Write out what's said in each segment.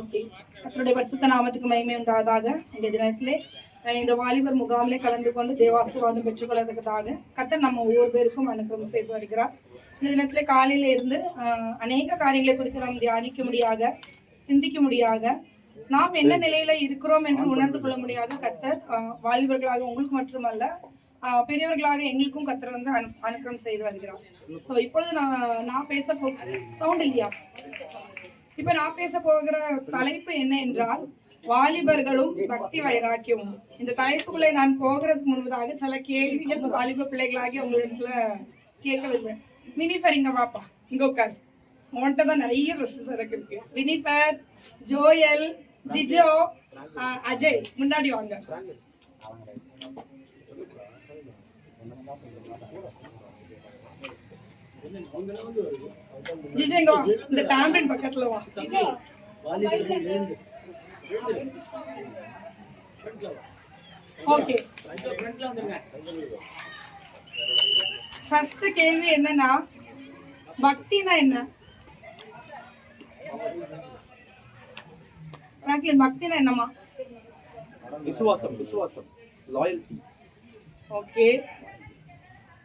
Okay, கர்த்தருடைய பரிசுத்த நாமத்துக்கு மகிமை உண்டாவதாக. இந்த தினத்திலே இந்த வாலிபர் முகாமிலே கலந்து கொண்டு தேவாசீர்வாதம் பெற்றுக்கொள்வதற்காக கர்த்தர் நம்ம ஒவ்வொரு பேருக்கும் அனுகிரகம் செய்து வருகிறார். இந்த தினத்திலே காலையில இருந்து அநேக காரியங்களை குறித்து நாம் தியானிக்க முடியாக, சிந்திக்க முடியாக, நாம் என்ன நிலையில இருக்கிறோம் என்று உணர்ந்து கொள்ள முடியாக கர்த்தர் வாலிபர்களாக உங்களுக்கு மட்டுமல்ல பெரியவர்களாக எங்களுக்கும் கர்த்தர் வந்து அனுகிரகம் செய்து வருகிறார். ஸோ இப்பொழுது நான் பேச சவுண்ட் இல்லையா? இப்ப நான் பேச போகிற தலைப்பு என்ன என்றால் வாலிபர்களும் பக்தி வைராக்கியமும். இந்த தலைப்புக்குள்ளே நான் போகிறதுக்கு முன்பதாக சில கேள்விகள் வாலிப பிள்ளைகளாகி உங்களிடத்துல கேட்க விரும்புறேன். வினிஃபர் இங்க வாப்பா, இங்க உட்காரு. உன்கிட்ட தான் நிறைய கொஸ்டின்ஸ் இருக்கு. வினிஃபர், ஜோயல், ஜிஜோ, அஜய் முன்னாடி வாங்க. ஜிஜேங்க இந்த டேம்லெட் பக்கத்துல வா. ஓகே, ஃபர்ஸ்ட் கேள்வி என்னன்னா பக்தினா என்ன? பிராங்க்லின், பக்தினா என்னமா? விசுவாசம், விசுவாசம், லாயல்டி. ஓகே,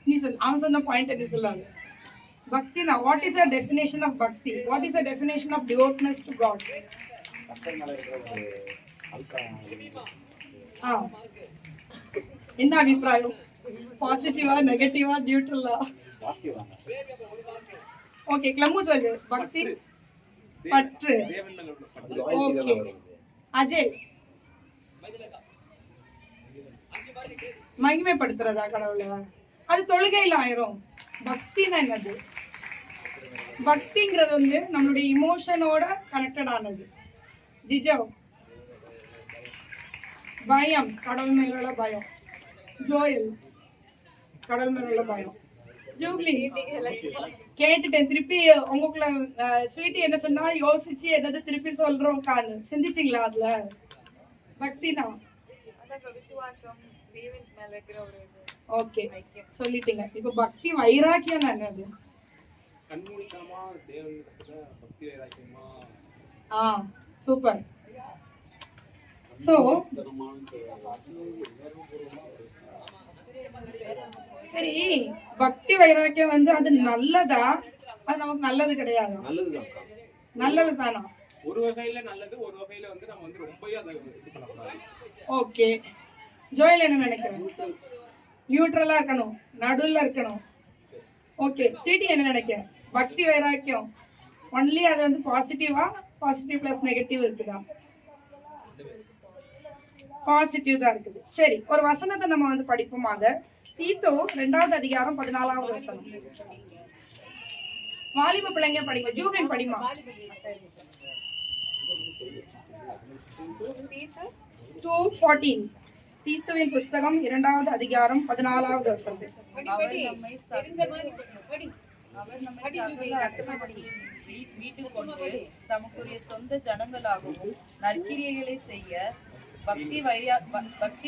நீ சொல். அவன் சொன்ன பாயிண்ட் என்ன சொல்லாங்க? Bhakti now, what is the definition of bhakti? What is the definition of devoutness to God? என்ன அபிப்பிராயம்? பாசிட்டிவா, நெகட்டிவா, நியூட்ரலா? ஓகே, கிளம்பு சொல்லு. பக்தி பற்று. ஓகே, அஜய் மகிமைப்படுத்துறதா கடவுளை? அது தொழுகையில் ஆயிரும். பக்தினா என்னது? பக்திங்கிறது வந்து நம்மளுடைய இமோஷனோட கனெக்டட் ஆனது. ஜிஜோ, பயம், கடவுள் மேல பயம். ஜோயல், கடவுள் மேல பயம். ஜூப்ளி, கேட்டுட்டேன். திருப்பி உங்களுக்குள்ள ஸ்வீட்டி என்ன சொன்னா யோசிச்சு என்னது திருப்பி சொல்றோம் கால் சிந்திச்சிங்களா? அதுல பக்தினா ஓகே சொல்லிட்டீங்க. இப்ப பக்தி வைராக்கியம் என்னது? சூப்பர். சோ சரி, பக்தி வைராக்கியம் வந்து அது நல்லதா? அது நமக்கு நல்லது கிடையாது. நல்லது தானா? ஒரு வகையில நல்லது, ஒரு வகையில வந்து நம்ம வந்து ரொம்பவே அதை இது பண்ணக்கூடாது. ஓகே, ஜோயல் என்ன நினைக்கிறேன்? நியூட்ரலா இருக்கணும், நடுவில் இருக்கணும். ஓகே, ஸ்வீட்டி என்ன நினைக்க? பக்தி வைராக்கியம் ஒன்லி அது வந்து பாசிட்டிவா? பாசிட்டிவ் பிளஸ் நெகட்டிவ் இருக்குதா? பாசிட்டிவ் தான் இருக்குது. சரி, ஒரு வசனத்தை நம்ம வந்து படிப்போமாக. தீத்தோ 2வது அதிகாரம் 14வது வசனம். வாலிப பிள்ளைங்க படிங்க. ஜூபின் படிமா. 2:14 தீத்துவின் புஸ்தகம் 2வது அதிகாரம் 14வது வசனம். அவர் நம்மை சகல அக்கிரமங்களையும் மீட்டுக் கொண்டு தமக்குரிய சொந்த ஜனங்களாகவும் நற்கிரியைகளை செய்ய பக்தி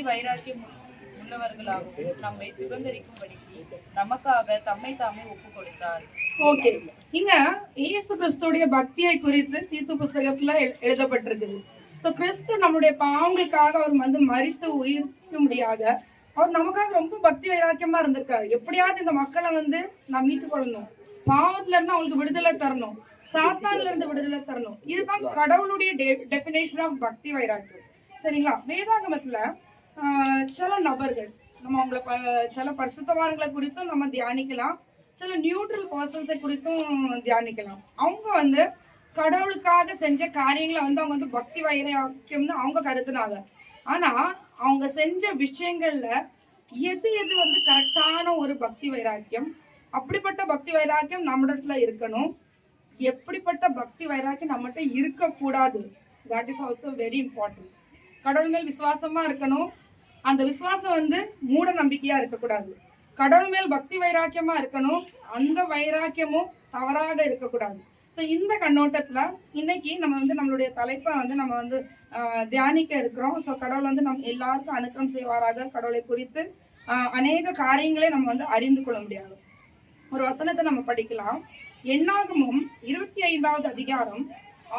வைராக்கியம் உள்ளவர்களாகவும் நம்மை சுதந்திரிக்கும்படிக்கு நமக்காக தம்மை தாமே ஒப்பு கொடுத்தார். ஓகே, இங்க இயேசு கிறிஸ்துடைய பக்தியை குறித்து தீத்து புஸ்தகத்துல எழுதப்பட்டிருக்குது. சோ கிறிஸ்து நம்மளுடைய பாவங்களுக்காக அவர் வந்து மரித்து உயிர்க்க முடியாத அவர் நமக்காக ரொம்ப பக்தி வைராக்கியமா இருந்திருக்காரு. எப்படியாவது இந்த மக்களை வந்து நான் மீட்டுக் கொள்ளணும், பாவத்துல இருந்து அவங்களுக்கு விடுதலை தரணும், சாத்தான்ல இருந்து விடுதலை தரணும். இதுதான் கடவுளுடைய டெபினேஷன் ஆஃப் பக்தி வைராக்கியம். சரிங்களா? வேதாகமத்துல சில நபர்கள் நம்ம அவங்களை சில பரிசுத்தவான்களை குறித்தும் நம்ம தியானிக்கலாம், சில நியூட்ரல் பர்சன்ஸை குறித்தும் தியானிக்கலாம். அவங்க வந்து கடவுளுக்காக செஞ்ச காரியங்களை வந்து அவங்க வந்து பக்தி வைராக்கியம்னு அவங்க கருத்துனாங்க. ஆனா அவங்க செஞ்ச விஷயங்கள்ல எது எது வந்து கரெக்டான ஒரு பக்தி வைராக்கியம், அப்படிப்பட்ட பக்தி வைராக்கியம் நம்மிடத்துல இருக்கணும், எப்படிப்பட்ட பக்தி வைராக்கியம் நம்மகிட்ட இருக்கக்கூடாது. That is also very important. கடவுள் மேல் விசுவாசமா இருக்கணும். அந்த விசுவாசம் வந்து மூட நம்பிக்கையா இருக்கக்கூடாது. கடவுள் மேல் பக்தி வைராக்கியமா இருக்கணும், அந்த வைராக்கியமும் தவறாக இருக்கக்கூடாது. ஸோ இந்த கண்ணோட்டத்துல இன்னைக்கு நம்ம வந்து நம்மளுடைய தலைப்பை வந்து நம்ம வந்து தியானிக்க இருக்கிறோம். ஸோ கடவுள் வந்து நம்ம எல்லாருக்கும் அனுக்கிரம் செய்வாராக. கடவுளை குறித்து அநேக காரியங்களை நம்ம வந்து அறிந்து கொள்ள முடியாது. ஒரு வசனத்தை நம்ம படிக்கலாம். எண்ணாகமும் 25வது அதிகாரம்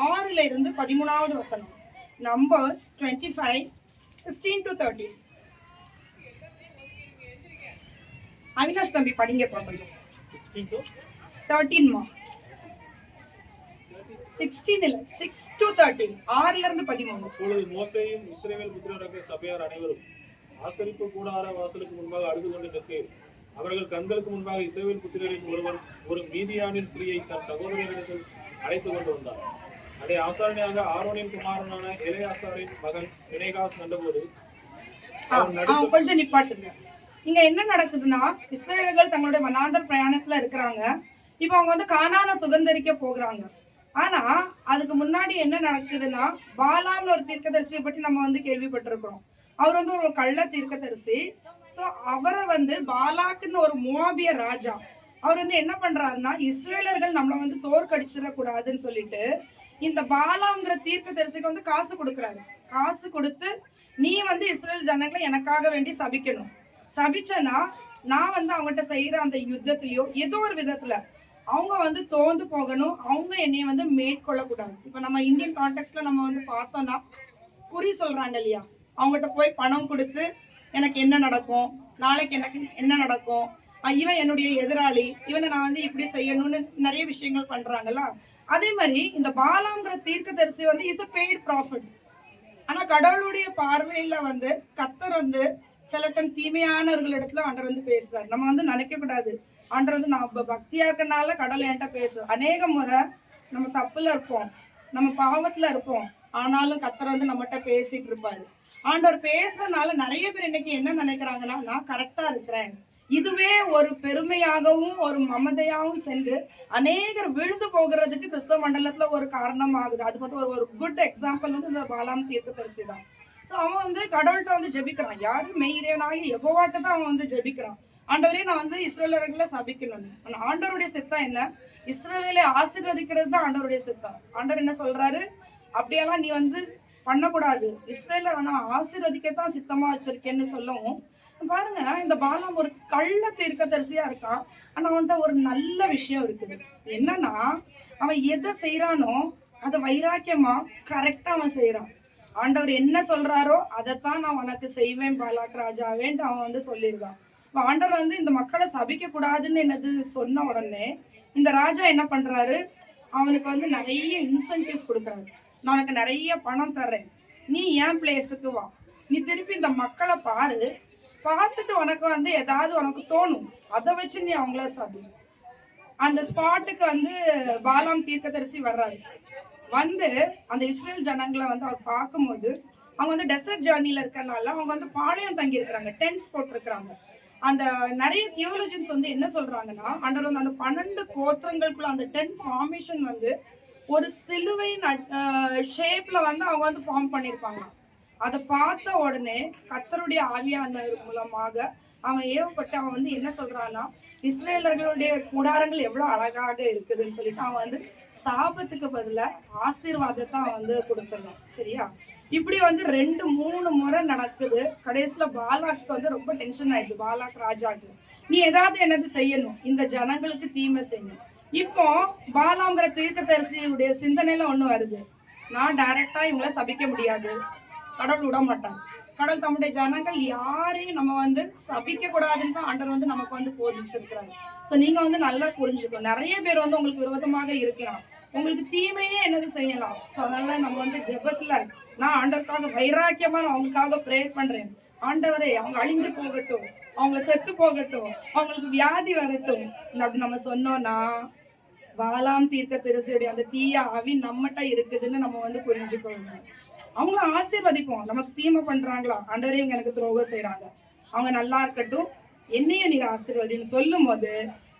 6ல இருந்து 13வது வசனம். நம்பர்ஸ் 25:16-13. அவினாஷ் தம்பி படிங்கப்பா கொஞ்சம். 13மா 16 இல்ல 6-13, 6ல இருந்து 13. அப்பொழுது மோசேயும் இஸ்ரவேல் புத்திரராகிய சபையார் அனைவரும் ஆசரிப்பு கூடார வாசலுக்கு முன்பாக அழுது கொண்டு நிற்கையில் அவர்கள் கண்களுக்கு முன்பாக இஸ்ரவேல் புத்திரரின் ஒருவன் ஒரு மீதியானின் ஸ்திரீயை தன் சகோதரரிடத்தில் அழைத்து கொண்டு வந்தார். அதை ஆசாரணியாக ஆரோனின் குமாரனான எலெயாசாரின் மகன் பினெகாஸ் கண்டபோது கொஞ்சம் நிப்பாட்டுங்க. இங்க என்ன நடக்குதுன்னா, இஸ்ரவேலர்கள் தங்களுடைய வனாந்தர பிரயாணத்துல இருக்கிறாங்க. இப்ப அவங்க வந்து கானான சுகந்தரிக்க போகிறாங்க. ஆனா அதுக்கு முன்னாடி என்ன நடக்குதுன்னா, பாலாம்னு ஒரு தீர்க்கதரிசியை பற்றி நம்ம வந்து கேள்விப்பட்டிருக்கிறோம். அவர் வந்து ஒரு கள்ள தீர்க்கதரிசி. சோ அவரை வந்து பாலாக்குன்னு ஒரு மோவாபிய ராஜா, அவர் வந்து என்ன பண்றாருன்னா, இஸ்ரேலர்கள் நம்மள வந்து தோற்கடிச்சிடக்கூடாதுன்னு சொல்லிட்டு இந்த பாலாம்ங்கிற தீர்க்கதரிசிக்கு வந்து காசு கொடுக்குறாரு. காசு கொடுத்து, நீ வந்து இஸ்ரேல் ஜனங்களை எனக்காக வேண்டி சபிக்கணும். சபிச்சனா நான் வந்து அவங்ககிட்ட செய்யற அந்த யுத்தத்திலயோ ஏதோ ஒரு விதத்துல அவங்க வந்து தோந்து போகணும், அவங்க என்னைய வந்து மேற்கொள்ளக்கூடாது. இப்ப நம்ம இந்தியன் கான்டெக்ட்ல நம்ம வந்து பார்த்தோம்னா, குறி சொல்றாங்க இல்லையா, அவங்ககிட்ட போய் பணம் கொடுத்து எனக்கு என்ன நடக்கும், நாளைக்கு எனக்கு என்ன நடக்கும், இவன் என்னுடைய எதிராளி, இவனை நான் வந்து இப்படி செய்யணும்னு நிறைய விஷயங்கள் பண்றாங்கல்ல. அதே மாதிரி இந்த பாலாம்ங்கிற தீர்க்கதரிசி வந்து இஸ் a paid prophet. ஆனா கடவுளுடைய பார்வையில வந்து கர்த்தர் வந்து சில டைம் தீமையானவர்களிடத்துல ஆண்டவர் வந்து பேசுறாரு. நம்ம வந்து நினைக்க கூடாது ஆண்டவர் வந்து நான் பக்தியா இருக்கனால கடவுள் என்கிட்ட பேசும். அநேக முறை நம்ம தப்புல இருப்போம், நம்ம பாவத்துல இருப்போம், ஆனாலும் கர்த்தர் வந்து நம்மகிட்ட பேசிட்டு இருப்பாரு. ஆண்டவர் பேசுறதுனால நிறைய பேர் இன்னைக்கு என்ன நினைக்கிறாங்கன்னா, நான் கரெக்டா இருக்கிறேன், இதுவே ஒரு பெருமையாகவும் ஒரு மமதையாகவும் சென்று அநேகர் விழுந்து போகிறதுக்கு கிறிஸ்தவ மண்டலத்துல ஒரு காரணம் ஆகுது. அதுக்கு வந்து ஒரு குட் எக்ஸாம்பிள் வந்து இந்த பாலாம் தீர்க்கதரிசி தான். சோ அவன் வந்து கடவுள்கிட்ட வந்து ஜெபிக்கிறான். யாரு மெய்ரேனாகி யெகோவாட்ட தான் அவன் வந்து ஜெபிக்கிறான். ஆண்டவரே நான் வந்து இஸ்ரவேலர்களை சபிக்கணும். ஆனா ஆண்டவருடைய சித்தம் என்ன? இஸ்ரவேலை ஆசீர்வதிக்கிறது தான் ஆண்டவருடைய சித்தம். ஆண்டவர் என்ன சொல்றாரு, அப்படியெல்லாம் நீ வந்து பண்ணக்கூடாது, இஸ்ரேல நான் ஆசீர்வதிக்கத்தான் சித்தமா வச்சிருக்கேன்னு சொல்லவும் பாருங்க, இந்த பாலாம் ஒரு கள்ள தீர்க்கதரிசியா இருக்கான். ஆனா அவன்கிட்ட ஒரு நல்ல விஷயம் இருக்குது. என்னன்னா, அவன் எதை செய்யறானோ அதை வைராக்கியமா கரெக்டா அவன் செய்யறான். ஆண்டவர் என்ன சொல்றாரோ அதைத்தான் நான் உனக்கு செய்வேன் பாலாக் ராஜாவேன்ட்டு அவன் வந்து சொல்லியிருக்கான். ஆண்டவர் வந்து இந்த மக்களை சபிக்க கூடாதுன்னு என்னது சொன்ன உடனே இந்த ராஜா என்ன பண்றாரு, அவனுக்கு வந்து நிறைய இன்சென்டிவ்ஸ் கொடுக்குறாரு. நான் உனக்கு நிறைய பணம் தர்றேன், நீ ஏன் பிளேஸுக்கு வா, நீ திருப்பி இந்த மக்களை பாரு, பார்த்துட்டு உனக்கு வந்து ஏதாவது உனக்கு தோணும், அதை வச்சு நீ அவங்கள சபி. அந்த ஸ்பாட்டுக்கு வந்து பாலாம் தீர்க்கதரிசி வர்றாரு. வந்து அந்த இஸ்ரேல் ஜனங்களை வந்து அவர் பார்க்கும்போது, அவங்க வந்து டெசர்ட் ஜர்னில இருக்கனால அவங்க வந்து பாளையம் தங்கி இருக்கிறாங்க, டென்ட்ஸ் போட்டிருக்கிறாங்க. அந்த நிறைய தியோலஜின்ஸ் வந்து என்ன சொல்றாங்கன்னா, ஆண்டவர் வந்து அந்த 12 கோத்திரங்களுக்குள்ள அந்த 10 ஃபார்மேஷன் வந்து ஒரு சிலுவை ஷேப்ல வந்து அவங்க வந்து ஃபார்ம் பண்ணிருப்பாங்க. அதை பார்த்த உடனே கர்த்தருடைய ஆவியானவர் மூலமாக அவன் ஏவப்பட்டு அவன் வந்து என்ன சொல்றான்னா, இஸ்ரேலர்களுடைய கூடாரங்கள் எவ்வளவு அழகாக இருக்குதுன்னு சொல்லிட்டு அவன் வந்து சாபத்துக்கு பதிலா ஆசீர்வாதத்தை அவன் வந்து கொடுத்துடணும். சரியா? இப்படி வந்து 2-3 முறை நடக்குது. கடைசியில பாலாக்கு வந்து ரொம்ப டென்ஷன் ஆயிடுது. பாலாக் ராஜாக்கு, நீ ஏதாவது என்னது செய்யணும், இந்த ஜனங்களுக்கு தீமை செய்யணும். இப்போ பாலாங்கிற தீர்க்கதரிசியுடைய சிந்தனையில ஒண்ணு வருது, நான் டைரக்டா இவங்கள சபிக்க முடியாது, கடவுள் விட மாட்டாங்க, கடவுள் தம்முடைய ஜனங்கள் யாரையும் நம்ம வந்து சபிக்க கூடாதுன்னு தான் ஆண்டவர் வந்து நமக்கு வந்து போதிச்சிருக்கிறாங்க. சோ நீங்க வந்து நல்லா புரிஞ்சுக்கணும். நிறைய பேர் வந்து உங்களுக்கு விரோதமாக இருக்கலாம், உங்களுக்கு தீமையே என்னது செய்யலாம். சோ அதனால நம்ம வந்து ஜெபத்துல நான் ஆண்டவருக்காக வைராக்கியமா நான் அவங்களுக்காக ப்ரேயர் பண்றேன். ஆண்டவரே அவங்க அழிஞ்சு போகட்டும், அவங்க செத்து போகட்டும், அவங்களுக்கு வியாதி வரட்டும் அப்படி நம்ம சொன்னோம்னா, பாலாம் தீர்க்கதரிசியுடைய அந்த தீய ஆவி நம்மகிட்ட இருக்குதுன்னு நம்ம வந்து புரிஞ்சுக்கணும். அவங்கள ஆசீர்வதிப்போம். நமக்கு தீமை பண்றாங்களா, ஆண்டவரே இவங்க எனக்கு துரோகம் செய்யறாங்க, அவங்க நல்லா இருக்கட்டும், என்னையும் நீர் ஆசீர்வதின்னு சொல்லும் போது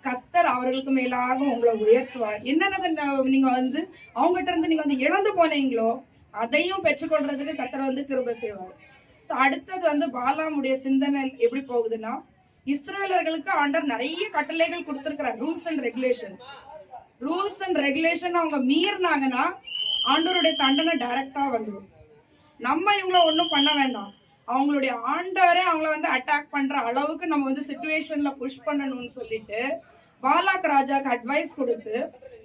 கர்த்தர் அவர்களுக்கு மேலாக உங்களை உயர்த்துவார். என்னென்ன நீங்க வந்து அவங்ககிட்ட இருந்து நீங்க வந்து இழந்து போனீங்களோ அதையும் பெற்றுக்கொள்றதுக்கு கர்த்தர் வந்து கிருபை செய்வார். ஸோ அடுத்தது வந்து பாலாமுடைய சிந்தனை எப்படி போகுதுன்னா, இஸ்ரேலர்களுக்கு ஆண்டவர் நிறைய கட்டளைகள் கொடுத்திருக்கிறார், ரூல்ஸ் அண்ட் ரெகுலேஷன் அவங்க மீறினாங்கன்னா ஆண்டவருடைய தண்டனை டைரக்டா வந்துடும். நம்ம இவங்கள ஒன்றும் பண்ண வேண்டாம், அவங்களுடைய ஆண்டவரே அவங்கள வந்து அட்டாக் பண்ற அளவுக்கு நம்ம வந்து சிச்சுவேஷன்ல புஷ் பண்ணணும்னு சொல்லிட்டு பாலாக் ராஜாக்கு அட்வைஸ் கொடுத்து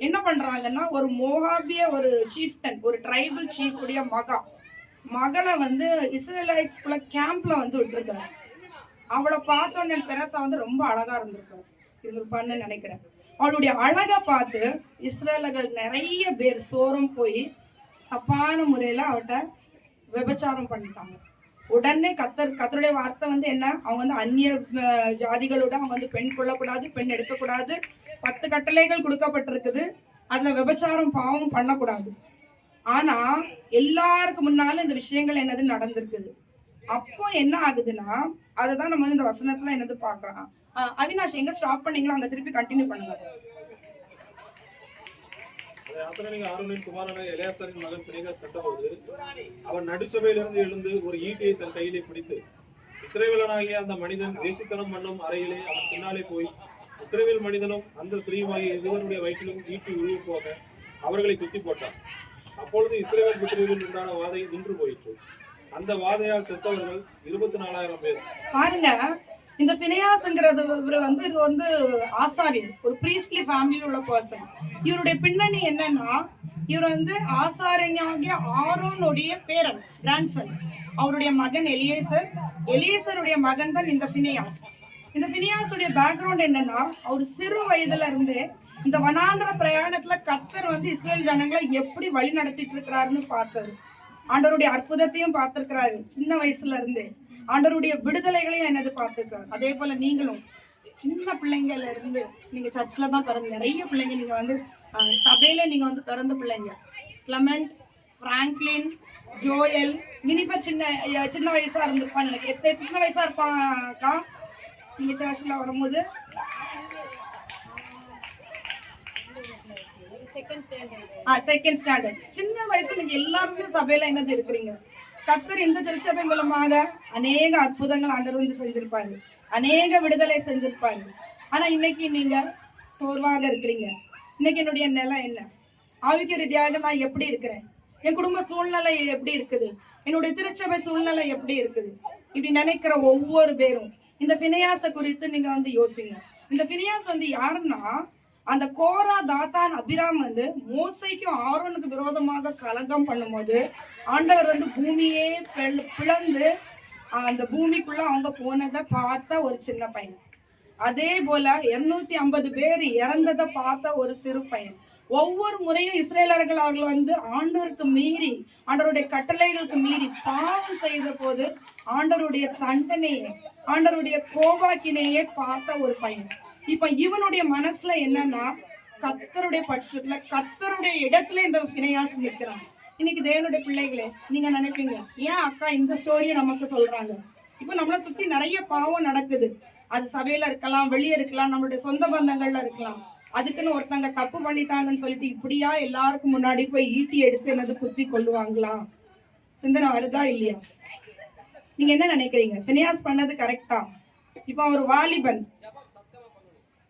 என்ன பண்றாங்கன்னா, ஒரு மோகாபிய ஒரு சீஃப்டன், ஒரு ட்ரைபல் சீஃப் உடைய மகளை வந்து இஸ்ரேலைட்ஸ்குள்ள கேம்ப்ல வந்து விட்டுருக்காரு. அவளை பார்த்தோன்னே பெரசா வந்து ரொம்ப அழகா இருந்திருப்பான்னு நினைக்கிறேன். அவளுடைய அழகை பார்த்து இஸ்ரேலர்கள் நிறைய பேர் சோரம் போய் தப்பான முறையில அவட்ட விபச்சாரம் பண்ணிட்டாங்க. உடனே கத்தருடைய வார்த்தை வந்து என்ன, அவங்க வந்து அந்நிய ஜாதிகளோட அவங்க வந்து பெண் கொள்ளக்கூடாது, பெண் எடுக்கக்கூடாது, 10 கட்டளைகள் கொடுக்கப்பட்டிருக்குது. அதுல விபச்சாரம் பாவம் பண்ணக்கூடாது. ஆனா எல்லாருக்கு முன்னாலும் இந்த விஷயங்கள் என்னது நடந்திருக்குது. அப்போ என்ன ஆகுதுன்னா, அதுதான் நம்ம வந்து இந்த வசனத்துல என்னது பாக்குறோம். அவினாஷ் எங்க ஸ்டாப் பண்ணீங்களோ அங்க திருப்பி கண்டினியூ பண்ணுங்க. ஆரோனின் குமாரனான எலியாசாரின் மகன் பினெகாஸ் கண்டபோது அவன் நடுச்சபையிலிருந்து எழுந்து ஒரு ஈட்டியை தன் கையிலே பிடித்து இஸ்ரவேலனாகிய அந்த மனிதன் தேசித்தனம் பண்ணும் அறையிலே அவன் பின்னாலே போய் இஸ்ரவேல் மனிதனும் அந்த ஸ்திரீயுமாகிய இருவருடைய வயிற்றிலும் ஈட்டி உருவு போக அவர்களை குத்தி போட்டான். அப்பொழுது இஸ்ரவேல் புத்திரரில் உண்டான வாதை நின்று போயிற்று. அந்த வாதையால் செத்தவர்கள் 24,000 பேர். பாருங்க, இந்த பினெயாஸ்ங்கிறது இவர் வந்து ஆசாரியர், ஒரு பிரீஸ்ட்லி ஃபேமிலியில உள்ள பர்சன். இவருடைய பின்னணி என்னன்னா, இவர் வந்து ஆசாரியனாகிய ஆரோனுடைய பேரன், கிராண்ட்சன். அவருடைய மகன் எலியேசருடைய மகன் தான் இந்த பினெயாஸ். இந்த பினெயாஸுடைய பேக்ரவுண்ட் என்னன்னா, அவர் சிறு வயதுல இருந்து இந்த வனாந்திர பிரயாணத்துல கர்த்தர் வந்து இஸ்ரேல் ஜனங்களை எப்படி வழி நடத்திட்டு இருக்கிறாருன்னு பார்த்தது. ஆண்டவருடைய அற்புதத்தையும் பார்த்திருக்கிறாரு. சின்ன வயசுல இருந்து ஆண்டவருடைய விடுதலைகளையும் என்னது பார்த்திருக்காரு. அதே போல நீங்களும் சின்ன பிள்ளைங்கள்ல இருந்து, நீங்க சர்ச்ல தான் பிறந்த நிறைய பிள்ளைங்க, நீங்க வந்து சபையில நீங்க வந்து பிறந்த பிள்ளைங்க. கிளமெண்ட், பிராங்க்லின், ஜோயல், மினிஃபர் சின்ன வயசா இருந்திருப்பான். எனக்கு எத்தனை வயசா இருப்பாக்கா நீங்க சர்ச்ல வரும்போது? Second standard. சின்ன வயசுல நீங்க எல்லாருமே சபையில என்னது இருக்கிறீங்க. கர்த்தர் இந்த திருச்சபை மூலமாக அநேக அற்புதங்கள் ஆண்டவர் வந்து செஞ்சிருப்பாரு, அநேக விடுதலை செஞ்சிருப்பாரு. ஆனா இன்னைக்கு நீங்க சோர்வாக இருக்கிறீங்க. இன்னைக்கு என்னுடைய நிலை என்ன, ஆவிக்க ரீதியாக நான் எப்படி இருக்கிறேன், என் குடும்ப சூழ்நிலை எப்படி இருக்குது, என்னுடைய திருச்சபை சூழ்நிலை எப்படி இருக்குது, இப்படி நினைக்கிற ஒவ்வொரு பேரும் இந்த பினெயாஸை குறித்து நீங்க வந்து யோசிங்க. இந்த பினெயாஸ் வந்து யாருன்னா, அந்த கோரா, தாத்தான், அபிராம் வந்து மோசைக்கும் ஆரோனுக்கு விரோதமாக கலகம் பண்ணும்போது ஆண்டவர் வந்து பூமியே பிளந்து அந்த பூமிக்குள்ள அவங்க போனதை பார்த்த ஒரு சின்ன பையன். அதே போல 250 பேர் இறந்ததை பார்த்த ஒரு சிறு பையன். ஒவ்வொரு முறையும் இஸ்ரேலர்கள் அவர்கள் வந்து ஆண்டவருக்கு மீறி, ஆண்டவருடைய கட்டளைகளுக்கு மீறி பாவம் செய்த போது ஆண்டவருடைய தண்டனையை, ஆண்டவருடைய கோபாக்கினையே பார்த்த ஒரு பையன். இப்ப இவனுடைய மனசுல என்னன்னா, கர்த்தருடைய பட்சத்துல, கர்த்தருடைய இடத்துல இந்த பினெயாஸ் நிற்கிறான். இன்னைக்கு தேவனுடைய பிள்ளைகளே, நீங்க நினைப்பீங்க, ஏன் அக்கா இந்த ஸ்டோரியை நமக்கு சொல்றாங்க? இப்ப நம்மளை சுத்தி நிறைய பாவம் நடக்குது. அது சபையில இருக்கலாம், வெளியே இருக்கலாம், நம்மளுடைய சொந்த பந்தங்கள்ல இருக்கலாம். அதுக்குன்னு ஒருத்தங்க தப்பு பண்ணிட்டாங்கன்னு சொல்லிட்டு இப்படியா எல்லாருக்கும் முன்னாடி போய் ஈட்டி எடுத்து என்னது குத்தி கொள்ளுவாங்களா? சிந்தனை வருதா இல்லையா? நீங்க என்ன நினைக்கிறீங்க? பினெயாஸ் பண்ணது கரெக்டா? இப்ப ஒரு வாலிபன்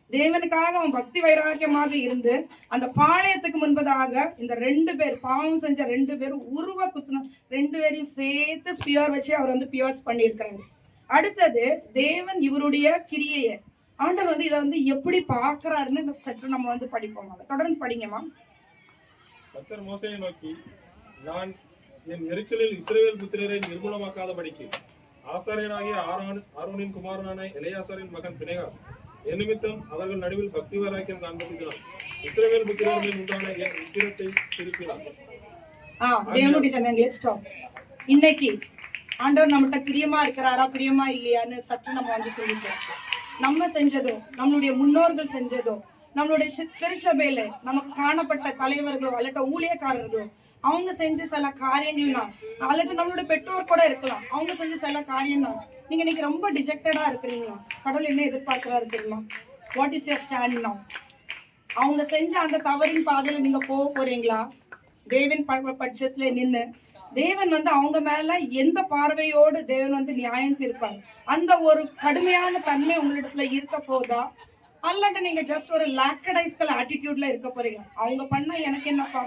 தேவனுக்காக அவன் பக்தி வைராக்கியமாக இருந்து அந்த பாளையத்துக்கு முன்பதாக இந்த 2 பேர் பாவம் செஞ்ச 2 பேரும் உருவ குத்துன 2 பேரையும் சேர்த்து ஸ்பியர் வச்சு அவர் வந்து பியர்ஸ் பண்ணியிருக்கிறாரு. அடுத்தது தேவன் இவருடைய கிரியையை ஆண்டவர் வந்து இதை வந்து எப்படி பாக்குறாருன்னு சற்று நம்ம வந்து படிப்போம். தொடர்ந்து படிங்கம்மா. கர்த்தர் மோசேயை நோக்கி, நான் என் எரிச்சலில் இஸ்ரவேல் புத்திரரை நிர்மூலமாக்காதபடிக்கு ஆசாரியனாகிய ஆரோனின் குமாரனான எலியாசாரின் மகன் பினெகாஸ் என் நிமித்தம் அவர்கள் நடுவில் பக்தி வைராக்கியம் காண்பிக்கிறார். இஸ்ரவேல் புத்திரரில் உண்டான என் உத்திரத்தை திருப்பினார். தேவனுடைய ஜனங்களே, ஸ்டாப். இன்னைக்கு ஆண்டவர் நம்மகிட்ட பிரியமா இருக்கிறாரா, பிரியமா இல்லையான்னு சற்று நம்ம வந்து சொல்லிட்டோம். நம்ம செஞ்சதோ, நம்மளுடைய முன்னோர்கள் செஞ்சதோ, நம்மளுடைய திருச்சபையில நமக்கு காணப்பட்ட தலைவர்களோ அல்லட்ட ஊழியக்காரர்களோ அவங்க செஞ்ச சில காரியங்கள்னா, அல்லட்டு நம்மளோட பெற்றோர் கூட இருக்கலாம், அவங்க செஞ்ச சில காரியம்னா நீங்க இன்னைக்கு ரொம்ப டிஜெக்டடா இருக்கிறீங்களா? கடவுள் என்ன எதிர்பார்க்கிறாரு தெரியுமா? What is your stand now? அவங்க செஞ்ச அந்த தவறின் பாதையில நீங்க போக போறீங்களா? தேவன் பட்சத்துல நின்று தேவன் வந்து அவங்க மேல எந்த பார்வையோடு தேவன் வந்து நியாயம் தீர்ப்பாங்க, அந்த ஒரு கடுமையான தன்மை உங்களிடத்துல இருக்க போதா, அல்லட்டு நீங்க ஜஸ்ட் ஒரு லாக்கடைஸ்கல் ஆட்டிடியூட்ல இருக்க போறீங்க? அவங்க பண்ண எனக்கு என்னப்பா,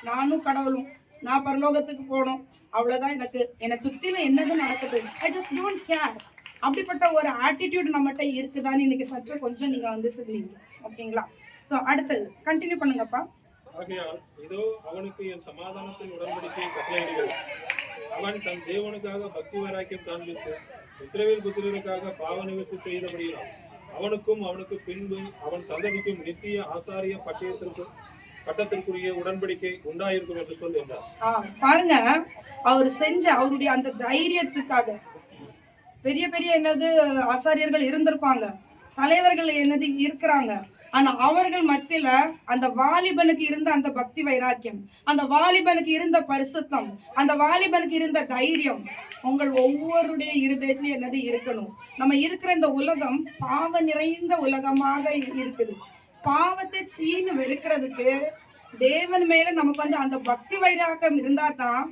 நானும் கடவுளும், நான் பரலோகத்துக்கு போனோம், அவ்வளவுதான், எனக்கு என்னை சுத்தில என்னது நடக்குது, ஐ ஜஸ்ட் டோன்ட் கேர் அப்படிப்பட்ட ஒரு ஆட்டிடியூட் நம்மகிட்ட இருக்குதான்னு இன்னைக்கு சற்று கொஞ்சம் நீங்க வந்து சொல்லுவீங்க. ஓகேங்களா? ஸோ அடுத்தது கண்டினியூ பண்ணுங்கப்பா. ஆகையால் இதோ அவனுக்கு என் சமாதானத்தின் உடன்படிக்கையை கட்டளையிடுகிறேன். அவன் தன் தேவனுக்காக பக்தி வைராக்கியம் காண்பித்து இஸ்ரவேல் புத்திரருக்காக பாவ நிவர்த்தி செய்தபடியால் அவனுக்கும் அவனுக்கு பின்பு அவன் சந்ததிக்கும் நித்திய ஆசாரிய பட்டத்திற்குரிய உடன்படிக்கை உண்டாயிருக்கும் என்று சொல் என்றார். பாருங்க, அவர் செஞ்ச அவருடைய அந்த தைரியத்துக்காக பெரிய பெரிய என்னது ஆசாரியர்கள் இருந்திருப்பாங்க, தலைவர்கள் என்னது இருக்கிறாங்க. ஆனா அவர்கள் மத்தியில அந்த வாலிபனுக்கு இருந்த அந்த பக்தி வைராக்கியம், அந்த வாலிபனுக்கு இருந்த பரிசுத்தம், அந்த வாலிபனுக்கு இருந்த தைரியம் உங்கள் ஒவ்வொருடைய இருதயத்திலும் என்னது இருக்கணும். நம்ம இருக்கிற இந்த உலகம் பாவ நிறைந்த உலகமாக இருக்குது. பாவத்தை சீனு வெறுக்கிறதுக்கு தேவன் மேல நமக்கு வந்து அந்த பக்தி வைராக்கியம் இருந்தா தான்,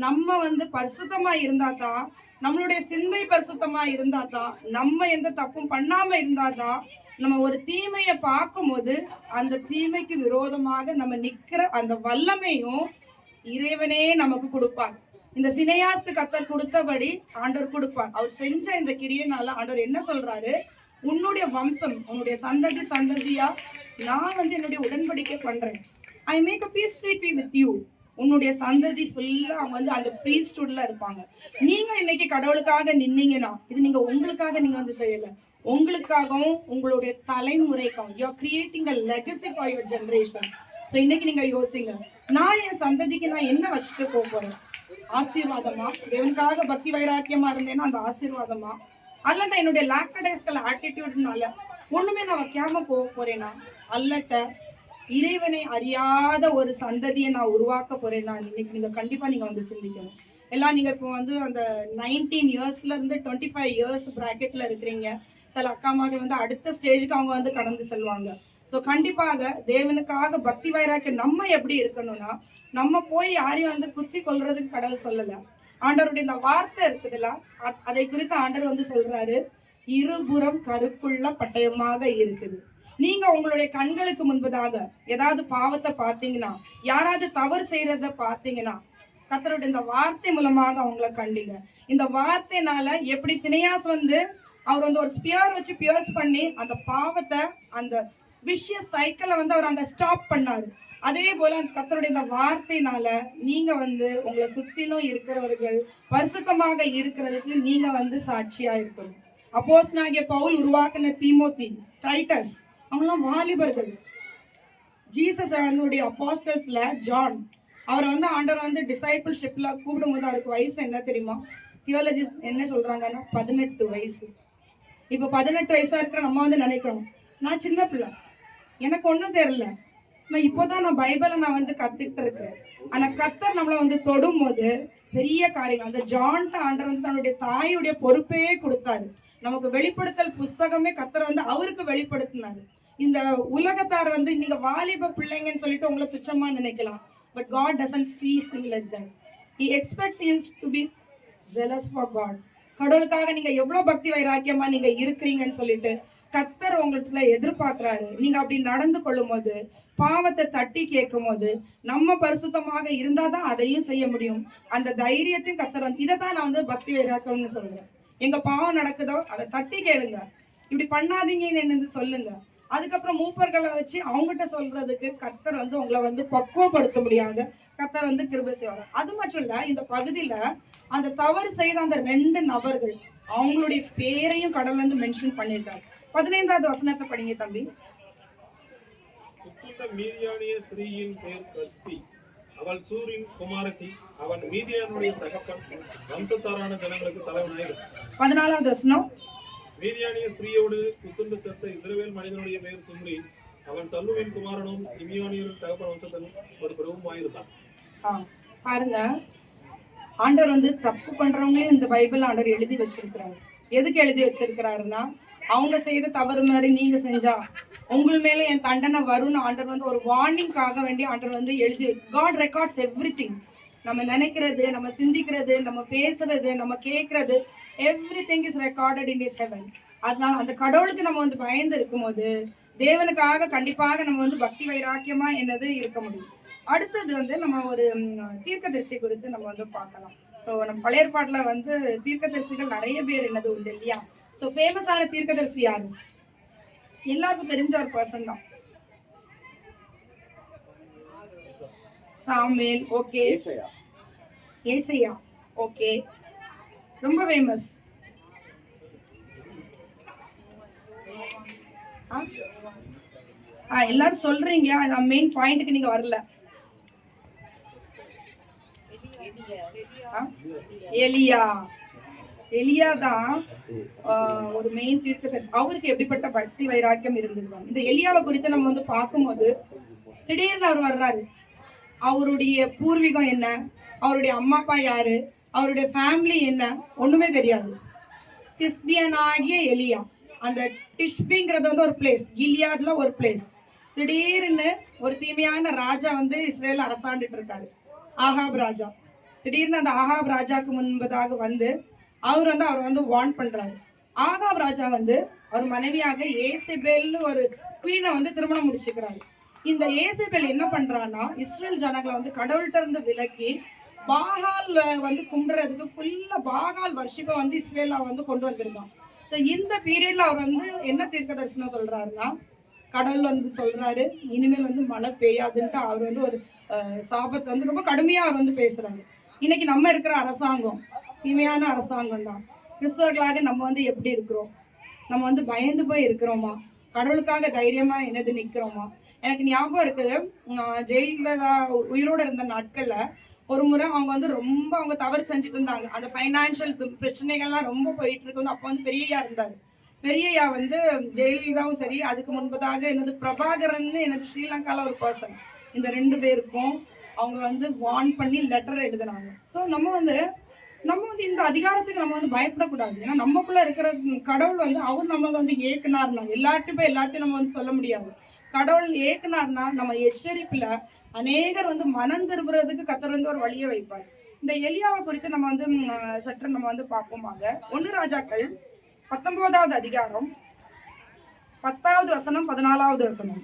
நம்ம வந்து பரிசுத்தமா இருந்தா தான், நம்மளுடைய சிந்தை பரிசுத்தமா இருந்தா தான், நம்ம எந்த தப்பும் பண்ணாம இருந்தா தான், நம்ம ஒரு தீமையை பார்க்கும் போது அந்த தீமைக்கு விரோதமாக நம்ம நிக்கிற அந்த வல்லமையும் இறைவனே நமக்கு கொடுப்பார். இந்த பினெயாஸ்க்கு கர்த்தர் கொடுத்தபடி ஆண்டவர் கொடுப்பார். அவர் செஞ்ச இந்த கிரியனால ஆண்டவர் என்ன சொல்றாரு, உன்னுடைய வம்சம், உன்னுடைய சந்ததி சந்ததியா நான் வந்து என்னுடைய உடன்படிக்கை பண்றேன். I make a peace treaty with you. உன்னுடைய சந்ததி ஃபுல்லா அவங்க வந்து அந்த ப்ரீஸ்ட்ஹுட்ல இருப்பாங்க. நீங்க இன்னைக்கு கடவுளுக்காக நின்னீங்கன்னா இது நீங்க உங்களுக்காக நீங்க வந்து செய்யல, உங்களுக்காகவும் உங்களுடைய தலைமுறைக்காகவும். You are creating a legacy for your generation. So இன்னைக்கு நீங்க யோசிங்க, நான் என் சந்ததிக்கு நான் என்ன வச்சுட்டு போக போறேன்? ஆசீர்வாதமா? தேவனுக்காக பக்தி வைராக்கியமா இருந்தேன்னா அந்த ஆசீர்வாதமா, அல்லட்ட என்னுடைய லாக்கடைஸ்கல் ஆட்டிடியூட்னால ஒண்ணுமே நான் வைக்காம போக போறேனா, அல்லட்ட இறைவனை அறியாத ஒரு சந்ததியை நான் உருவாக்க போறேன்னா? இன்னைக்கு நீங்க கண்டிப்பா நீங்க வந்து சிந்திக்கணும். எல்லாம் நீங்க இப்போ வந்து அந்த 19 இயர்ஸ்ல இருந்து 25 இயர்ஸ் பிராக்கெட்ல இருக்கிறீங்க. சில அக்காமார்கள் வந்து அடுத்த ஸ்டேஜுக்கு அவங்க வந்து கடந்து செல்வாங்க. ஸோ கண்டிப்பாக தேவனுக்காக பக்தி வைராக்கியம் நம்ம எப்படி இருக்கணும்னா, நம்ம போய் யாரையும் வந்து குத்தி கொள்றதுக்கு கடவுள் சொல்லல. ஆண்டவருடைய இந்த வார்த்தை இருக்குதுல்ல, அதை குறித்து ஆண்டவர் வந்து சொல்றாரு, இருபுறம் கருக்குள்ள பட்டயமாக இருக்குது. நீங்க உங்களுடைய கண்களுக்கு முன்பதாக ஏதாவது பாவத்தை பார்த்தீங்கன்னா, யாராவது தவறு செய்யறத பார்த்தீங்கன்னா, கர்த்தருடைய இந்த வார்த்தை மூலமாக அவங்கள கண்டிங்க. இந்த வார்த்தைனால எப்படி பினெயாஸ் வந்து அவர் வந்து ஒரு ஸ்பியர் வச்சு பியர்ஸ் பண்ணி அந்த பாவத்தை, அந்த விஷியஸ் சைக்கிளை வந்து அவர் அங்க ஸ்டாப் பண்ணாரு. அதே போல கர்த்தருடைய இந்த வார்த்தையினால நீங்க வந்து உங்களை சுத்திலும் இருக்கிறவர்கள் பரிசுத்தமாக இருக்கிறதுக்கு நீங்க வந்து சாட்சியா இருக்கணும். அப்போஸ்தலனாகிய பவுல் உருவாக்கின தீமோத்தி, டைட்டஸ், அவங்களாம் வாலிபர்கள். ஜீசஸ் வந்து அப்போஸ்டல்ஸ்ல ஜான், அவரை வந்து ஆண்டவர் வந்து டிசைபிள்ஷிப்ல கூப்பிடும் போது அவருக்கு வயசு என்ன தெரியுமா? தியோலஜிஸ்ட் என்ன சொல்றாங்கன்னா 18 வயசு. இப்ப 18 வயசா இருக்கிற நம்ம வந்து நினைக்கிறோம், நான் சின்ன பிள்ளை, எனக்கு ஒண்ணும் தெரியல, நான் இப்போதான் நான் பைபிளை நான் வந்து கத்துக்கிட்டு இருக்கேன். ஆனா கர்த்தர் நம்மளை வந்து தொடும் போது பெரிய காரியம். அந்த ஜான்ட்ட ஆண்டவர் வந்து தன்னுடைய தாயுடைய பொறுப்பே கொடுத்தாரு. நமக்கு வெளிப்படுத்தல் புஸ்தகமே கர்த்தர் வந்து அவருக்கு வெளிப்படுத்தினாரு. இந்த உலகத்தார் வந்து நீங்க வாலிப பிள்ளைங்கன்னு சொல்லிட்டு உங்களை துச்சமா நினைக்கலாம். But God doesn't see you like that. He expects you to be zealous for God. கடவுளுக்காக நீங்க எவ்வளவு பக்தி வைராக்கியமா நீங்க இருக்கிறீங்கன்னு சொல்லிட்டு கர்த்தர் உங்கள்கிட்ட எதிர்பார்க்கிறாரு. நீங்க அப்படி நடந்து கொள்ளும் போது, பாவத்தை தட்டி கேட்கும் போது, நம்ம பரிசுத்தமாக இருந்தாதான் அதையும் செய்ய முடியும். அந்த தைரியத்தையும் கர்த்தர் வந்து, இதைத்தான் நான் வந்து பக்தி வைராக்கியம்னு சொல்றேன். எங்க பாவம் நடக்குதோ அதை தட்டி கேளுங்க, இப்படி பண்ணாதீங்கன்னு என்னது சொல்லுங்க. அதுக்கப்புறம் மூப்பர்களை வச்சு அவங்ககிட்ட சொல்றதுக்கு கர்த்தர் வந்து உங்களை வந்து பக்குவப்படுத்த முடியாத கர்த்தர் வந்து கிருபை செய்வார். அது மட்டும் இல்ல, இந்த பகுதியில அந்த தவறு செய்த அந்த 2 நபர்கள் அவங்களுடைய பேரையும் கடவுள் வந்து மென்ஷன் பண்ணியிருக்காரு. 15வது வசனத்தை படிங்க தம்பி. மீதியானிய ஸ்திரீயின் பெயர் கஸ்பி, அவள் சூரின் குமாரத்தி, அவன் மீதியானுடைய தகப்பன் வம்சத்தாரான ஜனங்களுக்கு தலைவனாயிரு. 14வது வசனம். மீதியானிய ஸ்திரீயோடு குத்துண்டு செத்த இஸ்ரவேல் மனிதனுடைய பெயர் சிம்ரி, அவன் சல்லுவின் குமாரனும் சிமியோனியின் தகப்பன் வம்சத்தனும் ஒரு பிரபுமாயிருந்தான். பாருங்க, ஆண்டவர் வந்து தப்பு பண்றவங்களே இந்த பைபிள் ஆண்டவர் எழுதி வச்சிருக்கிறாரு. எதுக்கு எழுதி வச்சிருக்கிறாருன்னா, அவங்க செய்த தவறு மாதிரி நீங்க செஞ்சா உங்கள் மேல என் தண்டனை வரும்னு ஆண்டவர் வந்து ஒரு வார்னிங்காக வேண்டி ஆண்டவர் வந்து எழுதி. God records everything. நம்ம நினைக்கிறது, நம்ம சிந்திக்கிறது, நம்ம பேசுறது, நம்ம கேட்கறது, everything is recorded in his heaven. அதனால அந்த கடவுளுக்கு நம்ம வந்து பயந்து இருக்கும் போது தேவனுக்காக கண்டிப்பாக நம்ம வந்து பக்தி வைராக்கியமா என்னது இருக்க முடியும். அடுத்தது வந்து நம்ம ஒரு தீர்க்கதரிசி குறித்து நம்ம வந்து பார்க்கலாம். ஸோ நம்ம பழைய ஏற்பாட்டுல வந்து தீர்க்கதரிசிகள் நிறைய பேர் என்னது உண்டு இல்லையா? ஸோ ஃபேமஸான தீர்க்கதரிசி யாரு? எல்லாருக்கும் தெரிஞ்ச ஒரு பர்சன் தான், சாமுவேல். ஓகே, ஏசையா. ஓகே, ரொம்ப ஃபேமஸ். எல்லாரும் சொல்றீங்க, மெயின் பாயிண்ட்டுக்கு நீங்க வரல. எலியா தான் ஒரு மெயின் தீர்க்கதரிசி. அவருக்கு எப்படிப்பட்ட பக்தி வைராக்கியம் இருந்தது. இந்த எலியாவை குறித்து நம்ம வந்து பார்க்கும்போது திடீர்னு அவர் வர்றாரு. அவருடைய பூர்வீகம் என்ன, அவருடைய அம்மா அப்பா யாரு, அவருடைய ஃபேமிலி என்ன, ஒண்ணுமே தெரியாது. டிஸ்பியன் ஆகிய எலியா, அந்த டிஷ்பிங்கிறது வந்து ஒரு பிளேஸ், கிலியாட்ல ஒரு பிளேஸ். திடீர்னு ஒரு தீமையான ராஜா வந்து இஸ்ரேல் அரசாண்டுட்டு இருக்காரு, ஆகாப் ராஜா. திடீர்னு அந்த ஆகாப் ராஜாக்கு முன்பதாக வந்து அவர் வந்து வார்ன் பண்றாரு. ஆகாப் ராஜா வந்து அவர் மனைவியாக ஏசபேல் ஒரு குவீனை வந்து திருமணம் முடிச்சுக்கிறாரு. இந்த ஏசபேல் என்ன பண்றான்னா, இஸ்ரேல் ஜனங்களை வந்து கடவுள்கிட்ட இருந்து விலக்கி பாகால் வந்து கும்பிடுறதுக்கு ஃபுல்லா பாகால் வர்ஷிப்பை வந்து இஸ்ரேலா வந்து கொண்டு வந்திருக்கான். ஸோ இந்த பீரியட்ல அவர் வந்து என்ன தீர்க்க தரிசனம் சொல்றாருன்னா, கடவுள் வந்து சொல்றாரு இனிமேல் வந்து மழை பெய்யாதுன்ட்டு அவர் வந்து ஒரு சாபத்தை வந்து ரொம்ப கடுமையா அவர் வந்து பேசுறாரு. இன்னைக்கு நம்ம இருக்கிற அரசாங்கம் தீமையான அரசாங்கம் தான். கிறிஸ்தவர்களாக நம்ம வந்து எப்படி இருக்கிறோம்? நம்ம வந்து பயந்து போய் இருக்கிறோமா? கடவுளுக்காக தைரியமா என்னது நிக்கிறோமா? எனக்கு ஞாபகம் இருக்குது, ஜெயலலிதா உயிரோட இருந்த நாட்கள்ல ஒரு முறை அவங்க வந்து ரொம்ப அவங்க தவறு செஞ்சுட்டு இருந்தாங்க. அந்த பைனான்சியல் பிரச்சனைகள்லாம் ரொம்ப போயிட்டு இருக்கு. அப்போ வந்து பெரியய்யா இருந்தாரு. பெரியய்யா வந்து ஜெயலலிதாவும் சரி, அதுக்கு முன்பதாக என்னது பிரபாகரன் என்னது ஸ்ரீலங்கால ஒரு பர்சன், இந்த 2 பேருக்கும் அவங்க வந்து வார்ன் பண்ணி லெட்டர் எழுதினாங்க. ஸோ நம்ம வந்து இந்த அதிகாரத்துக்கு நம்ம வந்து பயப்படக்கூடாது. ஏன்னா நமக்குள்ள இருக்கிற கடவுள் வந்து அவர் நம்மளை வந்து ஏக்குனார்னா, எல்லாத்தையும் நம்ம வந்து சொல்ல முடியாது. கடவுள் ஏக்குனார்னா நம்ம எச்சரிப்புல அநேகர் வந்து மனம் திரும்புறதுக்கு கர்த்தர் வந்து ஒரு வழியை வைப்பார். இந்த எலியாவை குறித்து நம்ம வந்து சற்று நம்ம வந்து பார்ப்போமாக. 1 ராஜாக்கள் 19வது அதிகாரம் 10வது வசனம் 14வது வசனம்.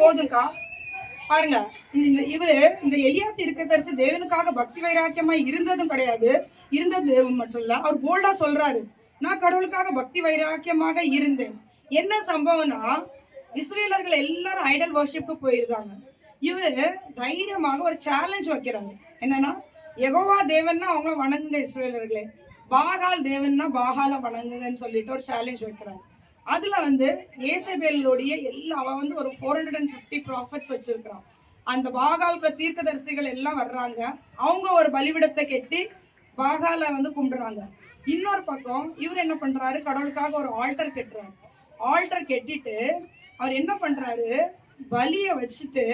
போதுங்கா, பாருங்க. இந்த எலியா தீர்க்கதரிசி தேவனுக்காக பக்தி வைராக்கியமா இருந்ததும் கிடையாது, இருந்தது மட்டும் இல்ல, அவர் போல்டா சொல்றாரு, நான் கடவுளுக்காக பக்தி வைராக்கியமாக இருந்தேன். என்ன சம்பவம்னா, இஸ்ரேலர்கள் எல்லாரும் ஐடல் வர்ஷிப்க்கு போயிருக்காங்க. இவரு தைரியமாக ஒரு சேலஞ்ச் வைக்கிறாங்க. என்னன்னா, யெகோவா தேவன்னா அவங்கள வணங்குங்க இஸ்ரேலர்களே, பாகால் தேவன்னா பாகால வணங்குங்கன்னு சொல்லிட்டு ஒரு சேலஞ்ச் வைக்கிறாங்க. அதுல வந்து ஏசபேலுடைய அவ வந்து ஒரு 450 ப்ராஃபட்ஸ் வச்சிருக்கிறான். அந்த பாகால் தீர்க்கதரிசிகள் எல்லாம் வர்றாங்க. அவங்க ஒரு பலிவிடத்தை கட்டி பாகால வந்து கும்பிடுறாங்க. இன்னொரு பக்கம் இவர் என்ன பண்றாரு, கடவுளுக்காக ஒரு ஆல்டர் கட்டுறாரு. ஆல்டர் கட்டிட்டு அவர் என்ன பண்றாரு, பலிய வச்சுட்டு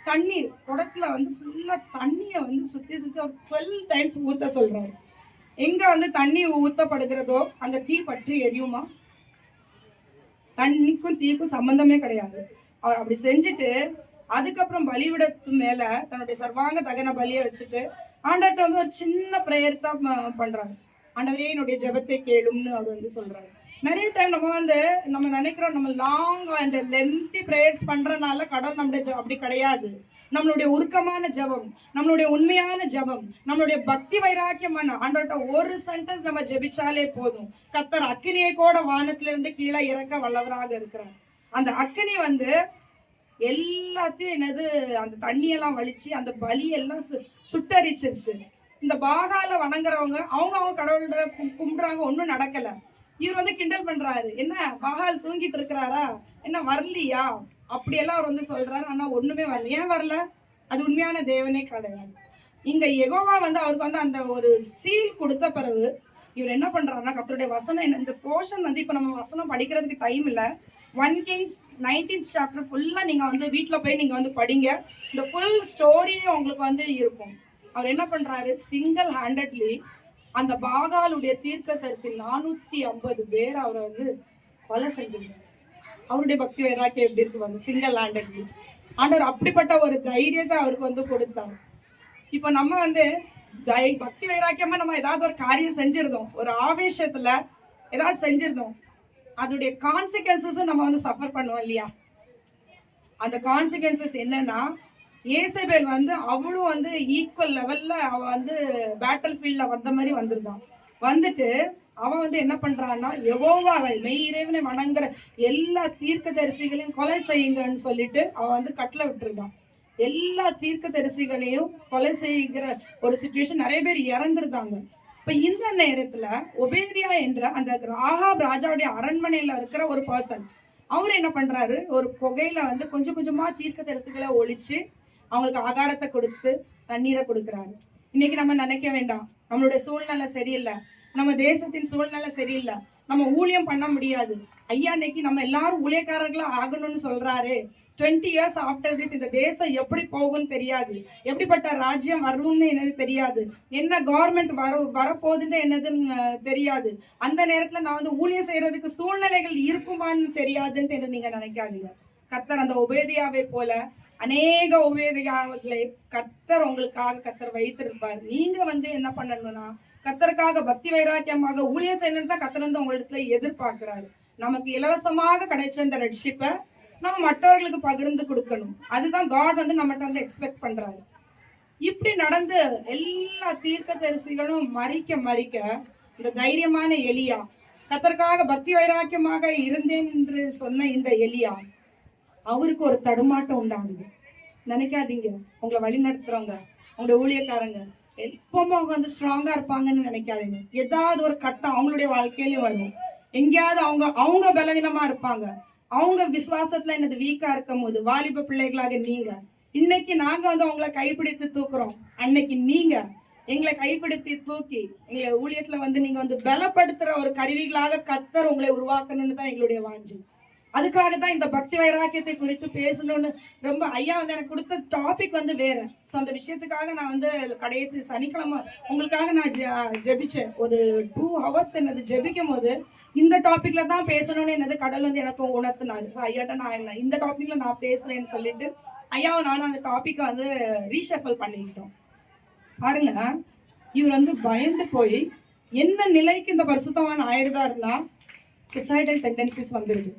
தண்ணீர் குடத்துல வந்து ஃபுல்லா தண்ணிய வந்து சுத்தி ஒரு 12 டைம்ஸ் ஊத்த சொல்றாரு. எங்க வந்து தண்ணி ஊத்தப்படுகிறதோ அங்க தீ பற்றி எரியுமா? தண்ணிக்கும் தீக்கும் சம்பந்தமே கிடையாது. அவர் அப்படி செஞ்சுட்டு அதுக்கப்புறம் பலிவிடத்து மேல தன்னுடைய சர்வாங்க தகன பலியை வச்சுட்டு ஆண்டவர்கிட்ட வந்து ஒரு சின்ன பிரேயர் தான் பண்றாங்க. ஆண்டவரே என்னுடைய ஜெபத்தை கேளும்னு அவர் வந்து சொல்றாரு. நிறைய டைம் நம்ம நினைக்கிறோம், நம்ம லாங் அண்ட் லென்த்தி பிரேயர்ஸ் பண்றதுனால கடவுள் நம்முடைய அப்படி கிடையாது. நம்மளுடைய உருக்கமான ஜெபம், நம்மளுடைய உண்மையான ஜெபம், நம்மளுடைய பக்தி வைராக்கியமான ஆண்டவர்கிட்ட ஒரு சென்டென்ஸ் நம்ம ஜெபிச்சாலே போதும். கர்த்தர் அக்கினியை கூட வானத்துல இருந்து கீழே இறக்க வல்லவராக இருக்கிறார். அந்த அக்கினி வந்து எல்லாத்தையும் அந்த தண்ணியெல்லாம் வலிச்சு அந்த பலியெல்லாம் சுட்டரிச்சிருச்சு. இந்த பாகால வணங்குறவங்க அவங்க கடவுளோட கும்பிடுறாங்க, ஒன்றும் நடக்கல. இவர் வந்து கிண்டல் பண்றாரு, என்ன பாகால் தூங்கிட்டு இருக்கிறாரா, என்ன வரலையா, அப்படியெல்லாம் அவர் வந்து சொல்றாரு. ஆனா ஒண்ணுமே வரல. ஏன் வரல? அது உண்மையான தேவனே கிடையாது. இங்க யெகோவா வந்து அவருக்கு வந்து அந்த ஒரு சீல் கொடுத்த பிறகு இவர் என்ன பண்றாருன்னா, கர்த்தருடைய வசனம் இந்த போர்ஷன் வந்து இப்ப நம்ம வசனம் படிக்கிறதுக்கு டைம் இல்ல. 1 Kings 19th சாப்டர் ஃபுல்லா நீங்க வந்து வீட்டுல போய் நீங்க வந்து படிங்க. இந்த ஃபுல் ஸ்டோரியும் உங்களுக்கு வந்து இருக்கும். அவர் என்ன பண்றாரு, சிங்கிள் ஹேண்டட்லி அந்த பாகாலுடைய தீர்க்கதரிசி 450 பேர் அவரை வந்து கொலை செஞ்சிருக்காரு. அவருடைய பக்தி வைராக்கியம் எப்படி இருக்கு வந்து சிங்கிள் ஹேண்டட்லி. ஆண்டவர் அப்படிப்பட்ட ஒரு தைரியத்தை அவருக்கு வந்து கொடுத்தாரு. இப்போ நம்ம வந்து பக்தி வைராக்கியமா நம்ம ஏதாவது ஒரு காரியம் செஞ்சிருந்தோம், ஒரு ஆவேசத்துல ஏதாவது செஞ்சிருந்தோம், அதோடைய கான்சிக்வன்சஸ் நம்ம வந்து சஃபர் பண்ணுவோம் இல்லையா? அந்த கான்சிக்வன்சஸ் என்னன்னா, ஏசபேல் வந்து அவளும் வந்து ஈக்குவல் லெவல்ல அவ வந்து பேட்டில் ஃபீல்ட்ல வந்த மாதிரி வந்திருந்தான். வந்துட்டு அவன் வந்து என்ன பண்றான்னா, யெகோவாவை மெய் இறைவனை வணங்குற எல்லா தீர்க்கதரிசிகளையும் கொலை செய்யுங்கன்னு சொல்லிட்டு அவன் வந்து கட்டளை விட்டுருந்தான். எல்லா தீர்க்கதரிசிகளையும் கொலை செய்கிற ஒரு சிச்சுவேஷன், நிறைய பேர் இறந்துருந்தாங்க. இப்ப இந்த நேரத்துல ஒபேதியா என்ற அந்த ஆகாப் ராஜாவுடைய அரண்மனையில இருக்கிற ஒரு பர்சன், அவர் என்ன பண்றாரு, ஒரு புகையில வந்து கொஞ்சம் கொஞ்சமா தீர்க்கதரிசிகளை ஒழிச்சு அவங்களுக்கு ஆகாரத்தை கொடுத்து தண்ணீரை கொடுக்குறாரு. இன்னைக்கு நம்ம நினைக்க வேண்டாம், நம்மளுடைய சூழ்நிலை சரியில்லை, நம்ம தேசத்தின் சூழ்நிலை சரியில்லை, நம்ம ஊழியம் பண்ண முடியாது. ஐயா இன்னைக்கு நம்ம எல்லாரும் ஊழியக்காரர்களா ஆகணும்னு சொல்றாரு. 20 years ஆஃப்டர் திஸ் இந்த தேசம் எப்படி போகும்னு தெரியாது, எப்படிப்பட்ட ராஜ்யம் வரும்னு என்னது தெரியாது, என்ன கவர்மெண்ட் வரப்போகுதுன்னு என்னதுன்னு தெரியாது. அந்த நேரத்துல நான் வந்து ஊழியம் செய்யறதுக்கு சூழ்நிலைகள் இருக்குமான்னு தெரியாதுன்ட்டு நீங்க நினைக்காதீங்க. கர்த்தர் அந்த ஒபேதியாவை போல அநேக உபேதியாவை கர்த்தர் உங்களுக்காக கர்த்தர் வைத்திருப்பார். நீங்க வந்து என்ன பண்ணணும்னா, கர்த்தருக்காக பக்தி வைராக்கியமாக ஊழியம் செய்யணும் தான் கர்த்தர் வந்து உங்களிடத்துல எதிர்பார்க்கிறாரு. நமக்கு இலவசமாக கிடைச்ச இந்த ரெட்ஷிப்பை நம்ம மற்றவர்களுக்கு பகிர்ந்து கொடுக்கணும். அதுதான் காட் வந்து நம்மகிட்ட வந்து எக்ஸ்பெக்ட் பண்றாரு. இப்படி நடந்து எல்லா தீர்க்கதரிசிகளும் மறிக்க இந்த தைரியமான எலியா, கர்த்தருக்காக பக்தி வைராக்கியமாக இருந்தேன் என்று சொன்ன இந்த எலியா, அவருக்கு ஒரு தடுமாட்டம் உண்டாகுது. நினைக்காதீங்க, உங்களை வழி நடத்துறவங்க, உங்களுடைய ஊழியக்காரங்க எப்பவும் அவங்க வந்து ஸ்ட்ராங்கா இருப்பாங்கன்னு நினைக்காதீங்க. ஏதாவது ஒரு கட்டம் அவங்களுடைய வாழ்க்கையிலும் வரும். எங்கேயாவது அவங்க பலவீனமா இருப்பாங்க. அவங்க விசுவாசத்துல என்னது வீக்கா இருக்கும் போது, வாலிப பிள்ளைகளாக நீங்க இன்னைக்கு நாங்க வந்து அவங்கள கைப்பிடித்து தூக்குறோம், அன்னைக்கு நீங்க எங்களை கைப்பிடித்து தூக்கி எங்களை ஊழியத்துல வந்து நீங்க வந்து பலப்படுத்துற ஒரு கருவிகளாக கர்த்தர் உங்களை உருவாக்கணும்னு தான் எங்களுடைய வாஞ்சி. அதுக்காக தான் இந்த பக்தி வைராக்கியத்தை குறித்து பேசணும்னு ரொம்ப ஐயா வந்து எனக்கு கொடுத்த டாபிக் வந்து வேற. ஸோ அந்த விஷயத்துக்காக நான் வந்து கடைசி சனிக்கிழமை உங்களுக்காக நான் ஜெபிச்சேன். ஒரு 2 hours என்னது ஜெபிக்கும் போது இந்த டாபிக்ல தான் பேசணும்னு என்னது கடல் வந்து எனக்கு உணர்த்தினாரு. ஸோ ஐயாட்ட நான் இந்த டாபிக்ல நான் பேசுறேன்னு சொல்லிட்டு ஐயாவும் நானும் அந்த டாபிக்கை வந்து ரீஷஃபல் பண்ணிக்கிட்டோம். பாருங்க, இவர் வந்து பயந்து போய் என்ன நிலைக்கு இந்த பரிசுத்தவான் ஆயிருந்தாருன்னா, சுசைடல் டெண்டன்சிஸ் வந்துருது.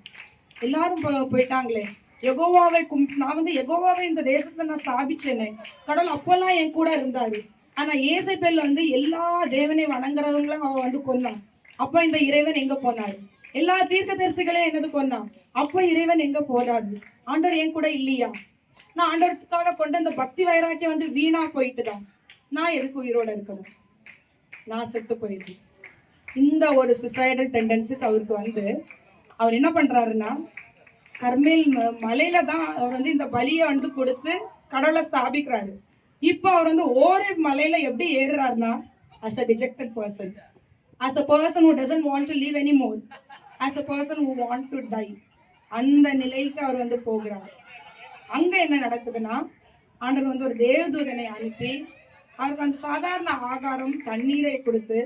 எல்லாரும் போயிட்டாங்களே, யெகோவாவை நான் வந்து யெகோவாவை இந்த தேசத்துல நான் ஸ்தாபிச்சேனே, கடவுள் அப்பெல்லாம் என் கூட இருந்தாரு. ஆனா ஏசபேல் வந்து எல்லா தேவனை வணங்குறவங்களும் அவன் வந்து கொன்னான். அப்ப இந்த இறைவன் எங்க போனாரு? எல்லா தீர்க்கதரிசிகளையும் என்னது கொன்னான். அப்ப இறைவன் எங்க போறாரு? ஆண்டவர் என் கூட இல்லையா? நான் ஆண்டவருக்காக கொண்டு அந்த பக்தி வைராக்கியம் வந்து வீணா போயிட்டுதான். நான் எதுக்கு உயிரோட இருக்கணும்? நான் செத்து போயிட்டேன். இந்த ஒரு சுசைடல் டெண்டன்சிஸ் அவருக்கு வந்து அவர் என்ன பண்றாருன்னா, கர்மேல் மலையில தான் அவர் வந்து இந்த பலியை வந்து கொடுத்து கடவுளை ஸ்தாபிக்கிறாரு. இப்போ அவர் வந்து ஓரேப் மலையில எப்படி ஏறுறாருன்னா, as a dejected person, as a person who doesn't want to live anymore, as a person who want to die, அந்த நிலைக்கு அவர் வந்து போகிறார். அங்க என்ன நடக்குதுன்னா, ஆண்டவர் வந்து ஒரு தேவதூதனை அனுப்பி அவருக்கு அந்த சாதாரண ஆகாரம் தண்ணீரை கொடுத்து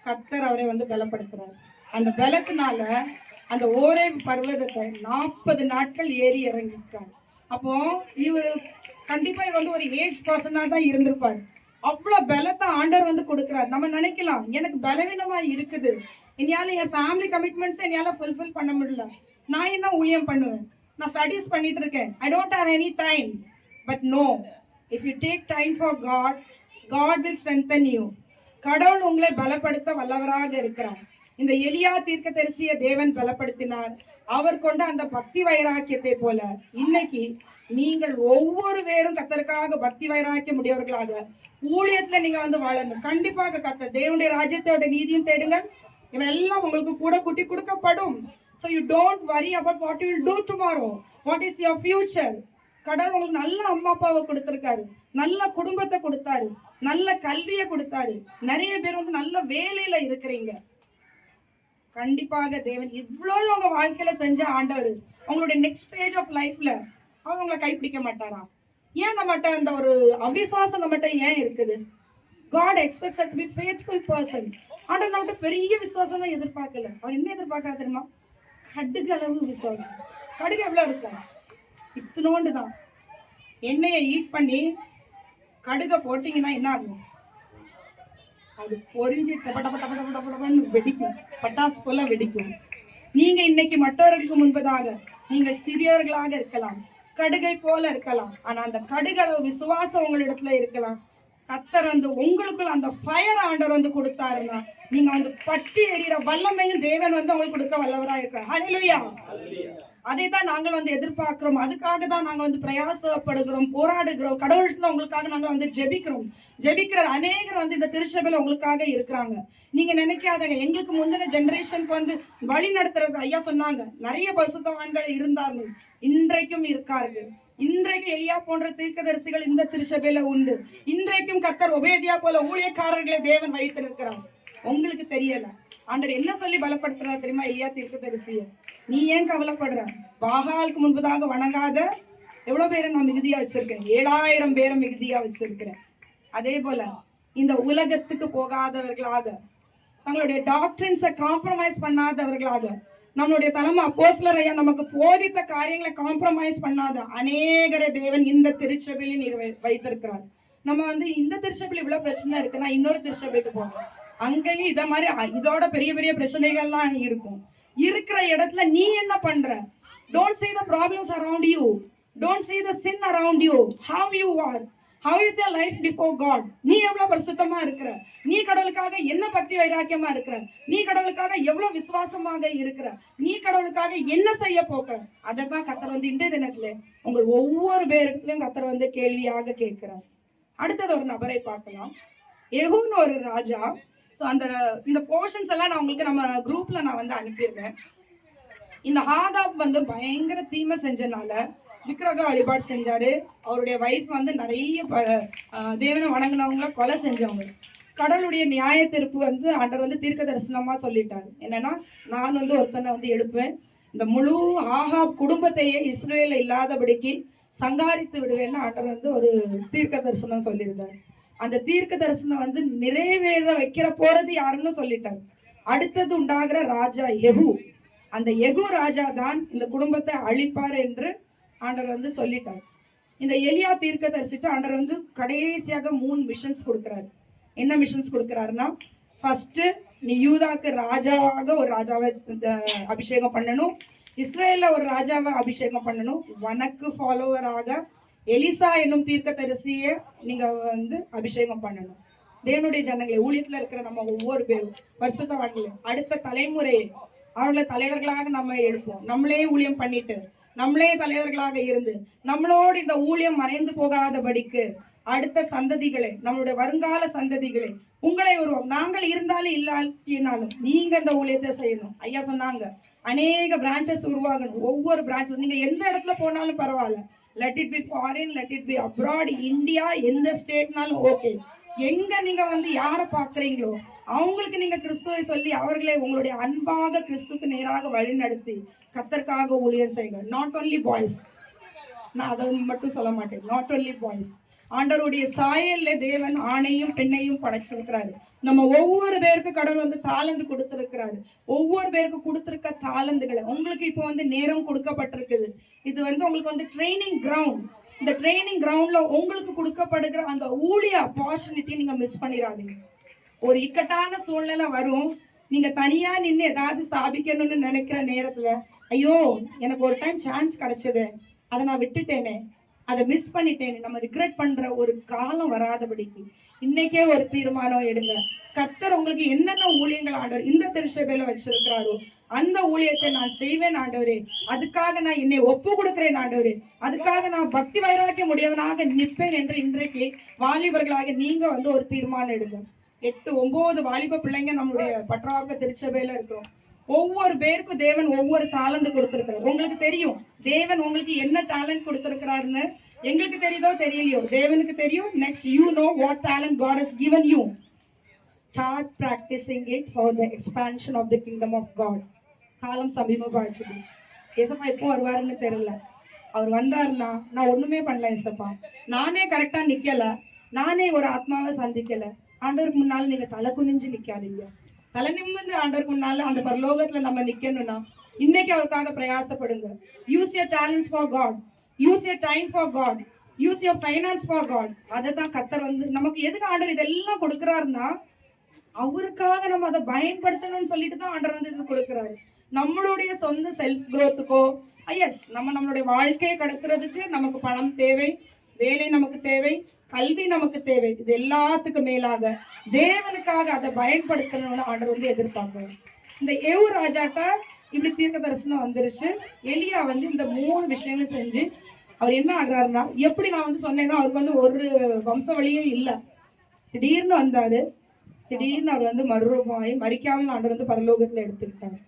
கர்த்தர் அவரை வந்து பலப்படுத்துறாரு. அந்த பலத்தினால அந்த ஓரே பர்வதத்தை 40 நாட்கள் ஏறி இறங்கிருக்காரு. அப்போ இவர் கண்டிப்பா இவர் வந்து ஒரு ஏஜ் பர்சனா தான் இருந்திருப்பாரு. அவ்வளவு பலத்தை ஆண்டவர் வந்து கொடுக்குறாரு. நம்ம நினைக்கலாம், எனக்கு பலவீனமா இருக்குது, என்னால என் ஃபேமிலி கமிட்மெண்ட்ஸ் என்னால ஃபுல்ஃபில் பண்ண முடியல, நான் என்ன ஊழியம் பண்ணுவேன், நான் ஸ்டடீஸ் பண்ணிட்டு இருக்கேன், I don't have any time. But no, if you take time for God, God will strengthen you. கடவுள் உங்களை பலப்படுத்த வல்லவராக இருக்கிறார். இந்த எலியா தீர்க்கதரிசியை தேவன் பலப்படுத்தினார். அவர் கொண்ட அந்த பக்தி வைராக்கியத்தை போல இன்னைக்கு நீங்கள் ஒவ்வொரு பேரும் கர்த்தருக்காக பக்தி வைராக்கியம் உடையவர்களாக ஊழியத்துல நீங்க வந்து வாழணும். கண்டிப்பாக கர்த்தர் தேவனுடைய ராஜ்யத்தோட நீதியும் தேடுங்கள், இவெல்லாம் உங்களுக்கு கூட கூட்டி கொடுக்கப்படும். So you don't worry about what you will do tomorrow. What is your future? கடவுள் உங்களுக்கு நல்ல அம்மா அப்பாவை கொடுத்திருக்காரு, நல்ல குடும்பத்தை கொடுத்தாரு, நல்ல கல்வியை கொடுத்தாரு, நிறைய பேர் வந்து நல்ல வேலையில இருக்கிறீங்க. கண்டிப்பாக தேவன் இவ்வளவு உங்க வாழ்க்கையில செஞ்ச ஆண்டவர் உங்களுடைய நெக்ஸ்ட் ஸ்டேஜ் ஆஃப் லைஃப்ல அவங்க உங்களை கைப்பிடிக்க மாட்டாரா? ஏன் நம்மகிட்ட அந்த ஒரு அவிசுவாசம் நம்மகிட்ட ஏன் இருக்குது? God expects us to be faithful person. ஆண்டவர் நம்மகிட்ட பெரிய விசுவாசம் தான் எதிர்பார்க்கல. அவர் என்ன எதிர்பார்க்கறது தெரியுமா? கடுகு அளவு விசுவாசம். கடுகு எவ்வளவு இருக்கும்? இத்தினோண்டு தான். எண்ணெயை ஈட் பண்ணி கடுகை போட்டீங்கன்னா என்ன ஆகும்? அது பொறிஞ்சு டப டப டப டப டப டபன்னு வெடிக்கும், பட்டாசு போல வெடிக்கும். நீங்க இன்னைக்கு மற்றவர்களுக்கு முன்பதாக நீங்கள் சிறியவர்களாக இருக்கலாம், கடுகை போல இருக்கலாம், ஆனா அந்த கடுகளவு விசுவாசம் உங்களிடத்துல இருக்கலாம். கத்தர் வந்து உங்களுக்குள்ள அந்த ஃபயர் ஆண்டவர் வந்து கொடுத்தாருன்னா நீங்க வந்து பற்றி எறிகிற வல்லமையும் தேவன் வந்து உங்களுக்கு கொடுக்க வல்லவரா இருக்கிறார். ஹல்லேலூயா. அதை தான் நாங்கள் வந்து எதிர்பார்க்கிறோம். அதுக்காக தான் நாங்கள் வந்து பிரயாசப்படுகிறோம், போராடுகிறோம். கடவுள்கிட்ட உங்களுக்காக நாங்கள் வந்து ஜெபிக்கிற அநேகர் வந்து இந்த திருச்சபையில உங்களுக்காக இருக்கிறாங்க. நீங்க நினைக்காதங்க, எங்களுக்கு முந்தின ஜெனரேஷனுக்கு வந்து வழி நடத்துறது ஐயா சொன்னாங்க, நிறைய பரிசுத்தவான்கள் இருந்தார்கள், இன்றைக்கும் இருக்கார்கள். இன்றைக்கு எலியா போன்ற தீர்க்கதரிசிகள் இந்த திருச்சபையில உண்டு. இன்றைக்கும் கர்த்தர் ஒபேதியா போல ஊழியக்காரர்களை தேவன் வைத்திருக்கிறார். உங்களுக்கு தெரியல, ஆண்டவர் என்ன சொல்லி பலப்படுத்துறாரு தெரியுமா? எலியா தீர்க்கதரிசிய, நீ ஏன் கவலைப்படுற? பாகாலுக்கு முன்பதாக வணங்காத எவ்வளவு பேரை நான் மிகுதியா வச்சிருக்கேன், 7000 பேரை மிகுதியா வச்சிருக்கிறேன். அதே போல இந்த உலகத்துக்கு போகாதவர்களாக, தங்களுடைய டாக்டரின்ஸை காம்ப்ரமைஸ் பண்ணாதவர்களாக, நம்மளுடைய தலைமை அப்போஸ்தலர் ஐயா நமக்கு போதித்த காரியங்களை காம்ப்ரமைஸ் பண்ணாத அநேகரை தேவன் இந்த திருச்சபையில வைத்திருக்கிறார். நம்ம வந்து இந்த திருச்சபையில இவ்வளவு பிரச்சனை இருக்குன்னா இன்னொரு திருச்சபைக்கு போகணும், அங்கேயும் இத மாதிரி இதோட பெரிய பெரிய பிரச்சனைகள்லாம் இருக்கும். இருக்கிற இடத்துல நீ என்ன பண்ற? Don't see the problems around you, don't see the sin around you. How you are, how is your life before God? நீ எவ்வளவு பரிசுத்தமா இருக்கிற, நீ கடவுளுக்காக என்ன பக்தி வைராக்கியமா இருக்கிற, நீ கடவுளுக்காக எவ்வளவு விசுவாசமாக இருக்கிற, நீ கடவுளுக்காக என்ன செய்ய போகிற, அதைதான் கர்த்தர் வந்து இன்றைய தினத்துல உங்கள் ஒவ்வொரு பேரிடத்திலும் கர்த்தர் வந்து கேள்வியாக கேட்கிறார். அடுத்தது ஒரு நபரை பார்க்கலாம், யெகூன்னு ஒரு ராஜா. ஸோ இந்த போர்ஷன்ஸ் எல்லாம் நான் உங்களுக்கு நம்ம குரூப்ல நான் வந்து அனுப்பியிருந்தேன். இந்த ஆகாப் வந்து பயங்கர தீமை செஞ்சனால விக்கிரக வழிபாடு செஞ்சாரு. அவருடைய வைஃப் வந்து நிறைய தேவனை வணங்கினவங்கள கொலை செஞ்சவங்க. கடவுளுடைய நியாய தீர்ப்பு வந்து ஆண்டவர் வந்து தீர்க்க தரிசனமா சொல்லிட்டாரு. என்னன்னா, நான் வந்து ஒருத்தனை வந்து எழுப்பேன், இந்த முழு ஆகாப் குடும்பத்தையே இஸ்ரேல இல்லாதபடிக்கு சங்காரித்து விடுவேன்னு ஆண்டவர் வந்து ஒரு தீர்க்க தரிசனம் சொல்லியிருந்தாரு. அந்த தீர்க்க தரிசனம் வந்து நிறைவேற வைக்கிற போறது யாருன்னு சொல்லிட்டாரு. அடுத்தது உண்டாகிற ராஜா யெகூ, அந்த யெகூ ராஜா தான் இந்த குடும்பத்தை அழிப்பார் என்று ஆண்டவர் வந்து சொல்லிட்டார். இந்த எலியா தீர்க்க தரிசிட்டு ஆண்டவர் வந்து கடைசியாக 3 மிஷன்ஸ் கொடுக்கிறாரு. என்ன மிஷன்ஸ் கொடுக்கிறாருன்னா, ஃபர்ஸ்ட் நீ யூதாக்கு ராஜாவாக ஒரு ராஜாவை அபிஷேகம் பண்ணணும், இஸ்ரேல்ல ஒரு ராஜாவை அபிஷேகம் பண்ணணும், உனக்கு ஃபாலோவராக எலிசா என்னும் தீர்க்க தரிசிய நீங்க வந்து அபிஷேகம் பண்ணணும். தேவனுடைய ஜனங்களை, ஊழியத்துல இருக்கிற நம்ம ஒவ்வொரு பேரும் பரிசுத்தவான்களே, அடுத்த தலைமுறையை அவர்களை தலைவர்களாக நம்ம எடுப்போம். நம்மளே ஊழியம் பண்ணிட்டு நம்மளே தலைவர்களாக இருந்து நம்மளோடு இந்த ஊழியம் மறைந்து போகாதபடிக்கு அடுத்த சந்ததிகளை, நம்மளுடைய வருங்கால சந்ததிகளை உங்களை நாங்கள் இருந்தாலும் இல்லாட்டினாலும் நீங்க இந்த ஊழியத்தை செய்யணும். ஐயா சொன்னாங்க, அநேக பிரான்ச்சஸ் உருவாகணும். ஒவ்வொரு பிரான்ச்சஸ் நீங்க எந்த இடத்துல போனாலும் பரவாயில்ல, let it be foreign, let it be abroad, India, எந்த ஸ்டேட்னாலும் ஓகே. எங்க நீங்க வந்து யாரை பாக்குறீங்களோ அவங்களுக்கு நீங்க கிறிஸ்துவை சொல்லி அவர்களை உங்களுடைய அன்பாக கிறிஸ்துக்கு நேராக வழி நடத்தி கர்த்தருக்காக ஊழியம் செய்யுங்க. நாட் ஒன்லி பாய்ஸ், நான் அதை மட்டும் சொல்ல மாட்டேன், நாட் ஒன்லி பாய்ஸ். ஆண்டவருடைய சாயல்ல தேவன் ஆணையும் பெண்ணையும் படைச்சிருக்கிறாரு. நம்ம ஒவ்வொரு பேருக்கு கடவுள் வந்து தாளந்து கொடுத்திருக்கிறாரு. ஒவ்வொரு பேருக்கு கொடுத்திருக்க தாளந்துகளை உங்களுக்கு இப்போ வந்து நேரம் கொடுக்கப்பட்டிருக்குது. இது வந்து உங்களுக்கு வந்து ட்ரைனிங் கிரவுண்ட். இந்த ட்ரைனிங் கிரவுண்ட்ல உங்களுக்கு கொடுக்கப்படுகிற அந்த ஊழிய ஆப்பர்ச்சுனிட்டி நீங்க மிஸ் பண்ணிடாதீங்க. ஒரு இக்கட்டான சூழ்நிலை வரும், நீங்க தனியா நின்று ஏதாவது ஸ்தாபிக்கணும்னு நினைக்கிற நேரத்துல, ஐயோ எனக்கு ஒரு டைம் சான்ஸ் கிடைச்சது, அதை நான் விட்டுட்டேனே, அதை மிஸ் பண்ணிட்டேனே, நம்ம ரிக்ரெட் பண்ற ஒரு காலம் வராதபடிக்கு இன்னைக்கே ஒரு தீர்மானம் எடுங்க. கர்த்தர் உங்களுக்கு என்னென்ன ஊழியங்கள் ஆண்டவர் இந்த திருச்சபையில வச்சிருக்கிறாரோ அந்த ஊழியத்தை நான் செய்வேன் ஆண்டவரே, அதுக்காக நான் என்னை ஒப்பு கொடுக்கிறேன் ஆண்டவரே, அதுக்காக நான் பக்தி வைராக்கிய முடியவனாக நிற்பேன் என்று இன்றைக்கு வாலிபர்களாக நீங்க வந்து ஒரு தீர்மானம் எடுங்க. 8-9 வாலிப பிள்ளைங்க நம்மளுடைய பற்றாக்க திருச்சபையில இருக்கிறோம். ஒவ்வொரு பேருக்கும் தேவன் ஒவ்வொரு தாளந்து கொடுத்திருக்கிறார். உங்களுக்கு தெரியும் தேவன் உங்களுக்கு என்ன டேலண்ட் கொடுத்திருக்கிறாருன்னு. எங்களுக்கு தெரியுதோ தெரியலையோ, தேவனுக்கு தெரியும். Next, you know what talent God has given you. Start practicing it for the expansion of the kingdom of God. காலம் சமீபமாச்சு. ஏசப்பா எப்போ வருவாருன்னு தெரியல. அவர் வந்தாருன்னா நான் ஒண்ணுமே பண்ணல ஏசப்பா, நானே கரெக்டா நிக்கல, நானே ஒரு ஆத்மாவை சந்திக்கல. ஆண்டவருக்கு முன்னால நீங்க தலை குனிஞ்சு நிக்காதீங்க. தலை நிமிர்ந்து ஆண்டவருக்கு முன்னால அந்த பரலோகத்துல நம்ம நிக்கணும்னா இன்னைக்கு அவருக்காக பிரயாசப்படுங்க. Use your talents for God, use your time for God, use your finance for God. அதை தான் கர்த்தர் வந்து நமக்கு எதுக்கு ஆண்டவர் இதெல்லாம் கொடுக்குறாருன்னா, அவருக்காக நம்ம அதை பயன்படுத்தணும்னு சொல்லிட்டு தான் ஆண்டவர் வந்து இது கொடுக்கிறாரு. நம்மளுடைய சொந்த செல்ஃப் growthக்கோ எஸ் நம்மளுடைய வாழ்க்கையை கடத்துறதுக்கு நமக்கு பணம் தேவை, வேலை நமக்கு தேவை, கல்வி நமக்கு தேவை. இது எல்லாத்துக்கும் மேலாக தேவனுக்காக அதை பயன்படுத்தணும்னு ஆண்டவர் வந்து எதிர்பார்க்கிறார். இந்த ஏவு ராஜாட்ட இப்படி தீர்க்க தரிசனம் வந்துருச்சு. எலியா வந்து இந்த 3 விஷயங்களும் செஞ்சு அவர் என்ன ஆகுறாருன்னா, எப்படி நான் வந்து சொன்னேன்னா அவருக்கு வந்து ஒரு வம்சவழியே இல்லை. திடீர்னு வந்தாரு, திடீர்னு அவர் வந்து மறுரூபமாகி மறிக்காமல் ஆண்டவர் வந்து பரலோகத்துல எடுத்துக்கிட்டாரு.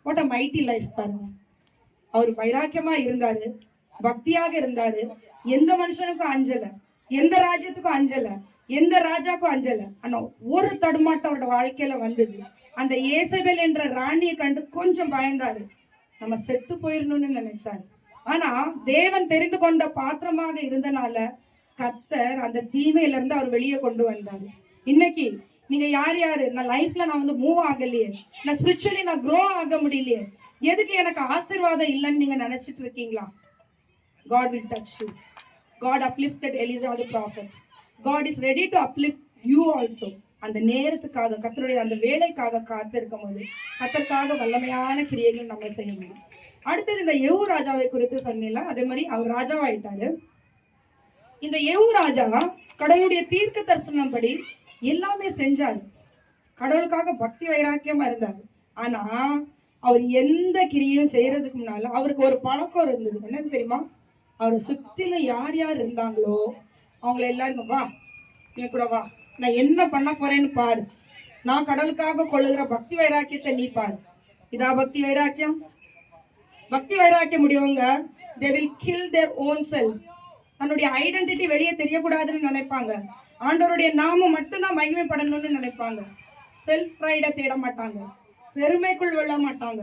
வாட் அ மைட்டி லைஃப் பாருங்க. அவர் வைராக்கியமா இருந்தாரு, பக்தியாக இருந்தாரு, எந்த மனுஷனுக்கும் அஞ்சல, எந்த ராஜ்யத்துக்கும் அஞ்சல, எந்த ராஜாக்கும் அஞ்சல. ஆனா ஒரு தடுமாட்டம் அவரோட வாழ்க்கையில வந்தது. அந்த ஏசபேல் என்ற ராணியை கண்டு கொஞ்சம் பயந்தாரு, நம்ம செத்து போயிடணும்னு நினைச்சாரு. ஆனா தேவன் தெரிந்து கொண்ட பாத்திரமாக இருந்தனால கர்த்தர் அந்த தீமையில இருந்து அவர் வெளியே கொண்டு வந்தாரு. இன்னைக்கு நீங்க யார் யாரு, நான் லைஃப்ல நான் வந்து மூவ் ஆகலையே, நான் ஸ்பிரிச்சுவலி நான் க்ரோ ஆக முடியலையே, எதுக்கு எனக்கு ஆசீர்வாதம் இல்லைன்னு நீங்க நினைச்சிட்டு இருக்கீங்களா? God will touch you. God uplifted Elijah the prophet. God is ready to uplift you also. அந்த நேரத்துக்காக கர்த்தருடைய அந்த வேலைக்காக காத்திருக்கும் போது கர்த்தருக்காக வல்லமையான கிரியைகள் நம்ம செய்ய முடியும். அடுத்தது இந்த யெகூ ராஜாவை குறித்து சொன்னீங்களா, அதே மாதிரி அவர் ராஜாவாயிட்டாரு. இந்த யெகூ ராஜா கடவுளுடைய தீர்க்க தரிசனம் படி எல்லாமே செஞ்சாரு, கடவுளுக்காக பக்தி வைராக்கியமா இருந்தாரு. ஆனா அவர் எந்த கிரியையும் செய்யறதுக்கு முன்னால அவருக்கு ஒரு பழக்கம் இருந்தது. என்னன்னு தெரியுமா? அவரை சுத்தில யார் யார் இருந்தாங்களோ அவங்கள எல்லாரும், வா என் கூட வா, நான் என்ன பண்ண போறேன்னு பாரு, நான் கடவுளுக்காக கொள்ளுகிற பக்தி வைராக்கியத்தை நீ பாரு. இதா பக்தி வைராக்கியம். பக்தி வைராக்கியம் முடியவங்க they will kill their own self. தன்னுடைய ஐடென்டிட்டி வெளியே தெரியக்கூடாதுன்னு நினைப்பாங்க. ஆண்டவருடைய நாமம் மட்டும்தான் மகிமைப்படணும்னு நினைப்பாங்க. செல்ஃப் ப்ரைடை தேட மாட்டாங்க, பெருமைக்குள் விழ மாட்டாங்க,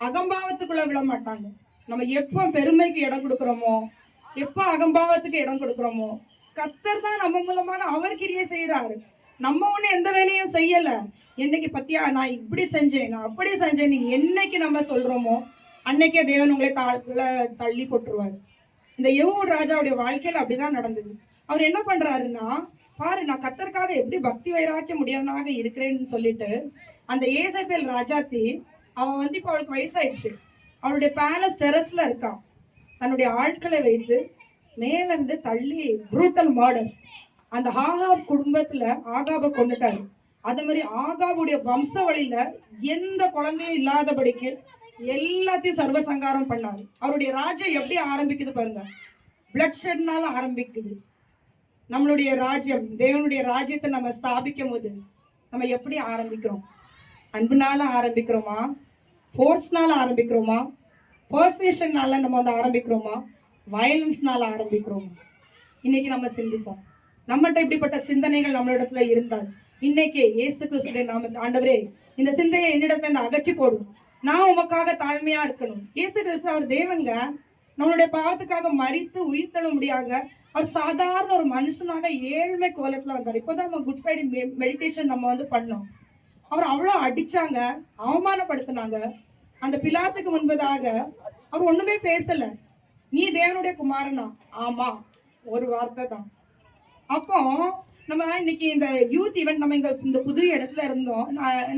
அகம்பாவத்துக்குள்ள விழ மாட்டாங்க. நம்ம எப்போ பெருமைக்கு இடம் கொடுக்குறோமோ, எப்போ அகம்பாவத்துக்கு இடம் கொடுக்குறோமோ, கர்த்தர் தான் நம்ம மூலமாக அவர் கிரியை செய்யறாரு. நம்ம ஒண்ணு எந்த வேலையும் செய்யல. என்னைக்கு பத்தியா நான் இப்படி செஞ்சேன், நான் அப்படி செஞ்சேன், நீங்க என்னைக்கு நம்ம சொல்றோமோ அன்னைக்கே தேவன் உங்களை தள்ளி போட்டுருவாரு. இந்த யெகூ ராஜாவுடைய வாழ்க்கையில அப்படிதான் நடந்தது. அவர் என்ன பண்றாருன்னா, பாரு நான் கர்த்தருக்காக எப்படி பக்தி வைராக்கிய முடியவனாக இருக்கிறேன்னு சொல்லிட்டு அந்த ஏசபேல் ராஜாத்தி அவன் வந்து இப்போ அவளுக்கு வயசாயிடுச்சு, அவளுடைய பேலஸ் டெரஸ்ல இருக்கான். தன்னுடைய ஆட்களை வைத்து மேல இருந்து தள்ளி புரூட்டல் மர்டர். அந்த ஆகாப் குடும்பத்துல ஆகாபை கொண்டுட்டாரு. அதே மாதிரி ஆகாபுடைய வம்ச வழியில எந்த குழந்தையும் இல்லாதபடிக்கு எல்லாத்தையும் சர்வசங்காரம் பண்ணாரு. அவருடைய ராஜ்யம் எப்படி ஆரம்பிக்குது பாருங்க, பிளட் ஷெட்னால ஆரம்பிக்குது. நம்மளுடைய ராஜ்யம், தேவனுடைய ராஜ்யத்தை நம்ம ஸ்தாபிக்கும் போது நம்ம எப்படி ஆரம்பிக்கிறோம்? அன்புனால ஆரம்பிக்கிறோமா, ஃபோர்ஸ்னால ஆரம்பிக்கிறோமா, பர்சுவேஷன்னால நம்ம வந்து ஆரம்பிக்கிறோமா, வயலன்ஸ்னால ஆரம்பிக்கிறோமா? இன்னைக்கு நம்ம சிந்திப்போம். நம்மகிட்ட இப்படிப்பட்ட சிந்தனைகள் நம்மளிடத்துல இருந்தால் இன்னைக்கு இயேசு கிறிஸ்துவின் நாமத்தில், ஆண்டவரே இந்த சிந்தையை என்னிடத்துல இருந்து அகற்றி போடும், நான் உமக்காக தாழ்மையா இருக்கணும். இயேசு கிறிஸ்து அவர் தேவங்க, நம்மளுடைய பாவத்துக்காக மரித்து உயிர்த்தெழ முடியாத அவர் சாதாரண ஒரு மனுஷனாக ஏழ்மை கோலத்துல வந்தார். இப்போதான் நம்ம குட் ஃப்ரைடே மெடிடேஷன் நம்ம வந்து பண்ணோம். அவர் அவ்வளோ அடிச்சாங்க, அவமானப்படுத்தினாங்க. அந்த பிலாத்துக்கு முன்பதாக அவர் ஒண்ணுமே பேசல. நீ தேவனுடைய குமாரனா? ஆமா, ஒரு வார்த்தை தான். அப்போ நம்ம இன்னைக்கு இந்த யூத் ஈவென்ட் நம்ம இங்க இந்த புது இடத்துல இருந்தோம்.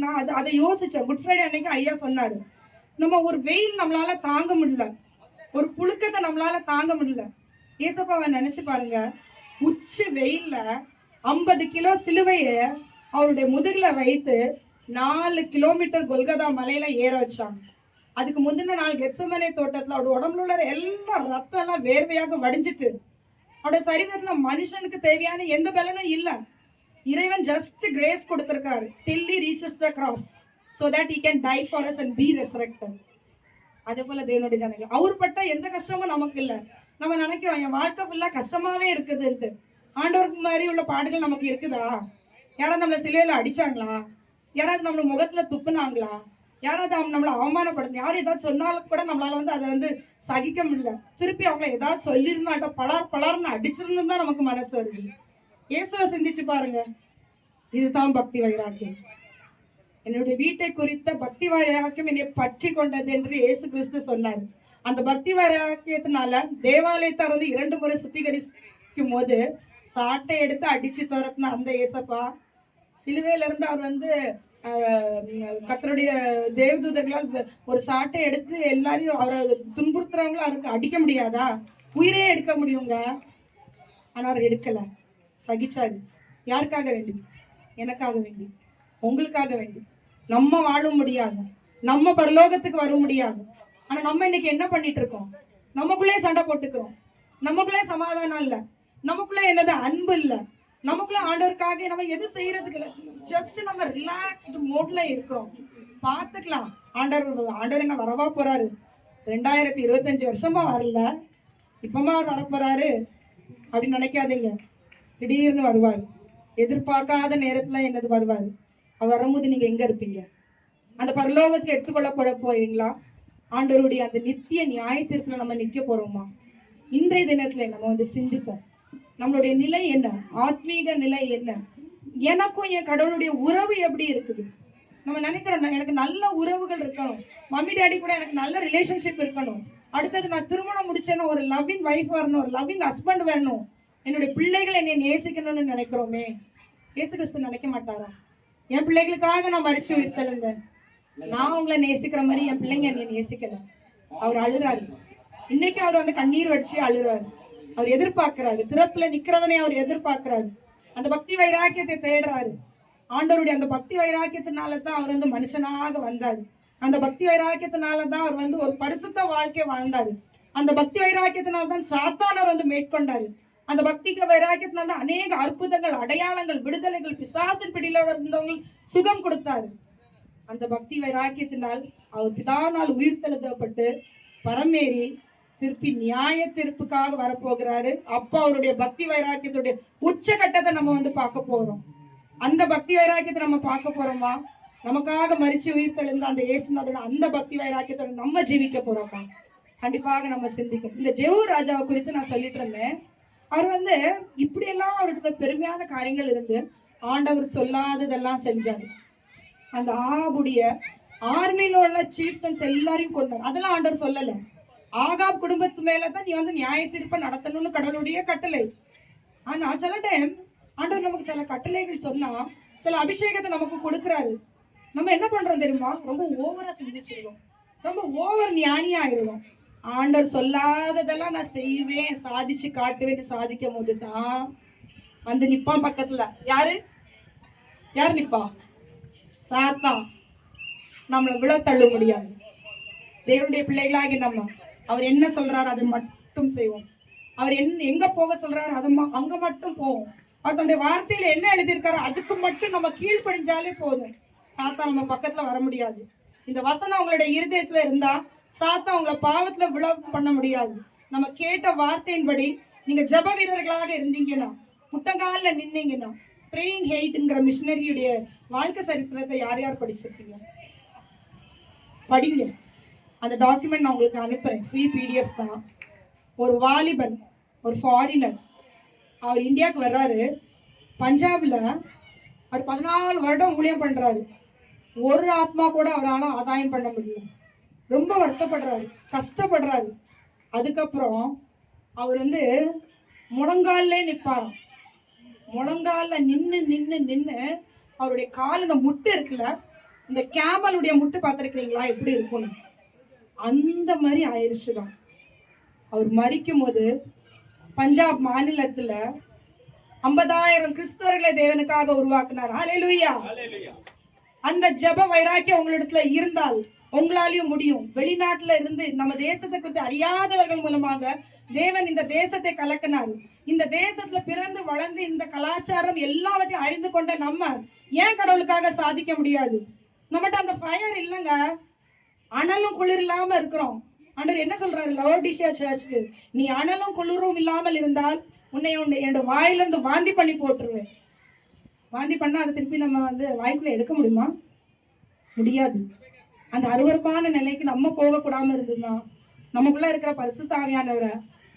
நான் அதை யோசிச்சேன். குட் ஃப்ரைடே அன்னைக்கு ஐயா சொன்னாரு, நம்ம ஒரு வெயில் நம்மளால தாங்க முடியல, ஒரு புழுக்கத்தை நம்மளால தாங்க முடியல. ஏசப்பாவை நினைச்சு பாருங்க, உச்சி வெயில்ல 50 கிலோ சிலுவைய அவருடைய முதுகுல வைத்து 4 கிலோமீட்டர் கொல்கதா மலையில ஏற வச்சாங்க. அதுக்கு முந்தின நாள் கெத்செமனே தோட்டத்துல அவருடைய உடம்புல உள்ள எல்லா ரத்தம் எல்லாம் வேர்வையாக வடிஞ்சிட்டு, அவருடைய சரீரத்துல மனுஷனுக்கு தேவையான எந்த பலனும் இல்ல. இறைவன் ஜஸ்ட் கிரேஸ் கொடுத்திருக்காரு till he reaches the cross so that he can die for us and be resurrected. அதே போல தேவனுடைய ஜனங்கள் அவர் பட்ட எந்த கஷ்டமும் நமக்கு இல்ல. நம்ம நினைக்கிறோம் என் வாழ்க்கை ஃபுல்லா கஷ்டமாவே இருக்குதுன்ட்டு. ஆண்டவருக்கு மாதிரி உள்ள பாடுகள் நமக்கு இருக்குதா? யாராவது நம்மளை சிலையில அடிச்சாங்களா? யாராவது நம்மள முகத்துல துப்புனாங்களா? யாராவது நம்மளை அவமானப்படுத்த, யாரும் ஏதாவது சொன்னாலும் கூட நம்மளால வந்து அதை வந்து சகிக்க முடியல. திருப்பி அவங்கள ஏதாவது சொல்லிருந்தாட்ட பலார்னு அடிச்சிருந்தா தான் நமக்கு மனசு வருது. இயேசுவை சிந்திச்சு பாருங்க, இதுதான் பக்தி வைராக்கியம். என்னுடைய வீட்டை குறித்த பக்தி வைராக்கியம் என்னை பற்றி கொண்டது என்று இயேசு கிறிஸ்து சொன்னார். அந்த பக்தி வைராக்கியத்தினால தேவாலயத்தை வந்து 2 முறை சுத்திகரிக்கும் போது சாட்டை எடுத்து அடிச்சு துரத்தின அந்த ஏசப்பா சிலுவையில இருந்து அவர் வந்து கர்த்தருடைய தேவதூதர்களால் ஒரு சாட்டை எடுத்து எல்லாரையும் அவரை துன்புறுத்துறவங்களும் அவருக்கு அடிக்க முடியாதா? உயிரே எடுக்க முடியுங்க. ஆனா அவர் எடுக்கல, சகிச்சாரு. யாருக்காக வேண்டி? எனக்காக வேண்டி, உங்களுக்காக வேண்டி. நம்ம வாழ முடியாது, நம்ம பரலோகத்துக்கு வர முடியாது. ஆனா நம்ம இன்னைக்கு என்ன பண்ணிட்டு இருக்கோம்? நமக்குள்ளே சண்டை போட்டுக்கிறோம், நமக்குள்ளே சமாதானம் இல்ல, நமக்குள்ள என்னது அன்பு இல்ல, நமக்குள்ள ஆண்டவருக்காக நம்ம எது செய்யறதுக்கு இல்ல. ஜஸ்ட் நம்ம ரிலாக்ஸ்டு மோட்ல இருக்கிறோம். பாத்துக்கலாம், ஆண்டவர் என்ன வரவா போறாரு? 2025 வருஷமா வரல, இப்பமா அவர் வரப்போறாரு அப்படின்னு நினைக்காதீங்க. திடீர்னு வருவாரு, எதிர்பார்க்காத நேரத்துல என்னது வருவாரு. அவர் வரும்போது நீங்க எங்க இருப்பீங்க? அந்த பரலோகத்துக்கு எடுத்துக்கொள்ளப்பட போறீங்களா? ஆண்டவருடைய அந்த நித்திய நியாய தீர்ப்புல நம்ம நிக்க போறோமா? இன்றைய தினத்துல நம்ம வந்து சிந்திப்போம். நம்மளுடைய நிலை என்ன? ஆத்மீக நிலை என்ன? எனக்கும் என் கடவுளுடைய உறவு எப்படி இருக்குது? நம்ம நினைக்கிறோம் எனக்கு நல்ல உறவுகள் இருக்கணும், மம்மி டாடி கூட எனக்கு நல்ல ரிலேஷன்ஷிப் இருக்கணும், அடுத்தது நான் திருமணம் முடிச்சேன்னா ஒரு லவ்விங் வைஃப் வரணும், ஒரு லவ்விங் ஹஸ்பண்ட் வேணும், என்னுடைய பிள்ளைகள் என்னை நேசிக்கணும்னு நினைக்கிறோமே. இயேசு கிறிஸ்து நினைக்க மாட்டாரா? என் பிள்ளைகளுக்காக நான் மரிச்சு உயிர்த்தெழுந்தேன், நான் உங்களை நேசிக்கிற மாதிரி என் பிள்ளைங்க என்னை நேசிக்கல. அவர் அழுறாரு. இன்னைக்கு அவர் வந்து கண்ணீர் வடிச்சு அழுறாரு. அவர் எதிர்பார்க்கிறாரு, திறப்புல நிக்கிறவனே அவர் எதிர்பார்க்கிறாரு. அந்த பக்தி வைராக்கியத்தை தேடுறாரு. ஆண்டவருடைய அந்த பக்தி வைராக்கியத்தினாலதான் அவர் வந்து மனுஷனாக வந்தாரு. அந்த பக்தி வைராக்கியத்தினாலதான் அவர் வந்து ஒரு பரிசுத்த வாழ்க்கை வாழ்ந்தாரு. அந்த பக்தி வைராக்கியத்தினால்தான் சாத்தானவர் வந்து மேற்கொண்டாரு. அந்த பக்திக்கு வைராக்கியத்தினால்தான் அநேக அற்புதங்கள், அடையாளங்கள், விடுதலைகள், பிசாசின் பிடியில இருந்தவங்க சுகம் கொடுத்தாரு. அந்த பக்தி வைராக்கியத்தினால் அவர் பிதானால் உயிர்த்தெழுதப்பட்டு பரமேறி திருப்பி நியாய தீர்ப்புக்காக வரப்போகிறாரு. அப்ப அவருடைய பக்தி வைராக்கியத்துடைய உச்சகட்டத்தை நம்ம வந்து பார்க்க போறோம். அந்த பக்தி வைராக்கியத்தை நம்ம பார்க்க போறோமா? நமக்காக மரிச்சு உயிர்த்தெழுந்த அந்த இயேசுநாதோட அந்த பக்தி வைராக்கியத்தோட நம்ம ஜீவிக்க போறோமா? கண்டிப்பாக நம்ம சிந்திக்கணும். இந்த ஜெவு ராஜாவை குறித்து நான் சொல்லிட்டு இருந்தேன். அவர் வந்து இப்படியெல்லாம் அவருக்கு பெருமையான காரியங்கள் இருந்து ஆண்டவர் சொல்லாததெல்லாம் செஞ்சாரு. அந்த ஆபுடைய ஆர்மியில உள்ள சீஃப்டன்ஸ் எல்லாரையும் கொண்டார். அதெல்லாம் ஆண்டவர் சொல்லல. ஆகாப் குடும்பத்து மேலதான் நீ வந்து நியாய தீர்ப்பை நடத்தணும்னு கடவுளுடைய கட்டளை. ஆனா சில டைம் ஆண்டவர் நமக்கு சில கட்டளைகள் சொன்னா, சில அபிஷேகத்தை நமக்கு கொடுக்குறாரு. நம்ம என்ன பண்றோம் தெரியுமா? ரொம்ப ஓவரா சிந்திச்சிருவோம், ரொம்ப ஓவர் ஞானியா ஆயிடுவோம். ஆண்டவர் சொல்லாததெல்லாம் நான் செய்வேன், சாதிச்சு காட்டுவேன்னு சாதிக்கும் போதுதான் வந்து நிப்பான் பக்கத்துல. யாரு யார் நிப்பா? சாத்தான். நம்மளை விழ தள்ள முடியாது. தேவனுடைய பிள்ளைகளாகி நம்ம அவர் என்ன சொல்றாரு அதை மட்டும் செய்வோம். அவர் எங்க போக சொல்றாரு அதை அங்க மட்டும் போவோம். அவர் தன்னுடைய வார்த்தையில என்ன எழுதியிருக்காரோ அதுக்கு மட்டும் நம்ம கீழ்ப்படிஞ்சாலே போதும். சாத்தான் நம்ம பக்கத்துல வர முடியாது. இந்த வசனம் உங்களுடைய இருதயத்துல இருந்தா சாத்தான் உங்களை பாவத்துல விழ பண்ண முடியாது. நம்ம கேட்ட வார்த்தையின்படி நீங்க ஜப வீரர்களாக இருந்தீங்கன்னா, முட்டங்கால நின்னீங்கன்னா, பிரேயிங் ஹெய்ட்ங்கிற மிஷினரியுடைய வாழ்க்கை சரித்திரத்தை யார் யார் படிச்சிருக்கீங்க? படிங்க. அந்த டாக்குமெண்ட் நான் உங்களுக்கு அனுப்புறேன், ஃப்ரீ PDF தான். ஒரு வாலிபன், ஒரு ஃபாரினர், அவர் இந்தியாவுக்கு வர்றாரு. பஞ்சாப்ல அவர் 14 வருடம் ஊழியம் பண்றாரு. ஒரு ஆத்மா கூட அவரால் ஆதாயம் பண்ண முடியல. ரொம்ப வருத்தப்படுறாரு, கஷ்டப்படுறாரு. அதுக்கப்புறம் அவர் வந்து முழங்காலே நிற்பாராம். முழங்கால நின்று நின்று நின்று அவருடைய கால், இந்த முட்டு இருக்குல்ல, இந்த கேமலுடைய முட்டு பார்த்துருக்கிறீங்களா எப்படி இருக்கும்னு? அந்த மாதிரி ஆயிடுச்சுதான். அவர் மரிக்கும் போது பஞ்சாப் மாநிலத்துல 50,000 கிறிஸ்தவர்களை தேவனுக்காக உருவாக்குனார். ஹல்லேலூயா. அந்த ஜப வைராக்கியம் உங்களிடத்துல இருந்தால் உங்களாலையும் முடியும். வெளிநாட்டுல இருந்து நம்ம தேசத்தை குறித்து அறியாதவர்கள் மூலமாக தேவன் இந்த தேசத்தை கலக்கினார். இந்த தேசத்துல பிறந்து வளர்ந்து இந்த கலாச்சாரம் எல்லாவற்றையும் அறிந்து கொண்ட நம்ம ஏன் கடவுளுக்காக சாதிக்க முடியாது? நம்மகிட்ட அந்த ஃபயர் இல்லைங்க, அனலும் குளிர் இல்லாம இருக்கிறோம். ஆண்டவர் என்ன சொல்றாரு லவோடிசியா சர்ச்சுக்கு? நீ அனலும் குளிரும் இல்லாமல் இருந்தால் உன்னை என்னோட வாயிலிருந்து வாந்தி பண்ணி போட்டுருவேன். வாந்தி பண்ணா அதை திருப்பி நம்ம வந்து வாய்க்குள்ள எடுக்க முடியுமா? முடியாது. அந்த அருவருப்பான நிலைக்கு நம்ம போகக்கூடாம இருந்ததுன்னா நமக்குள்ள இருக்கிற பரிசுத்த ஆவியானவரை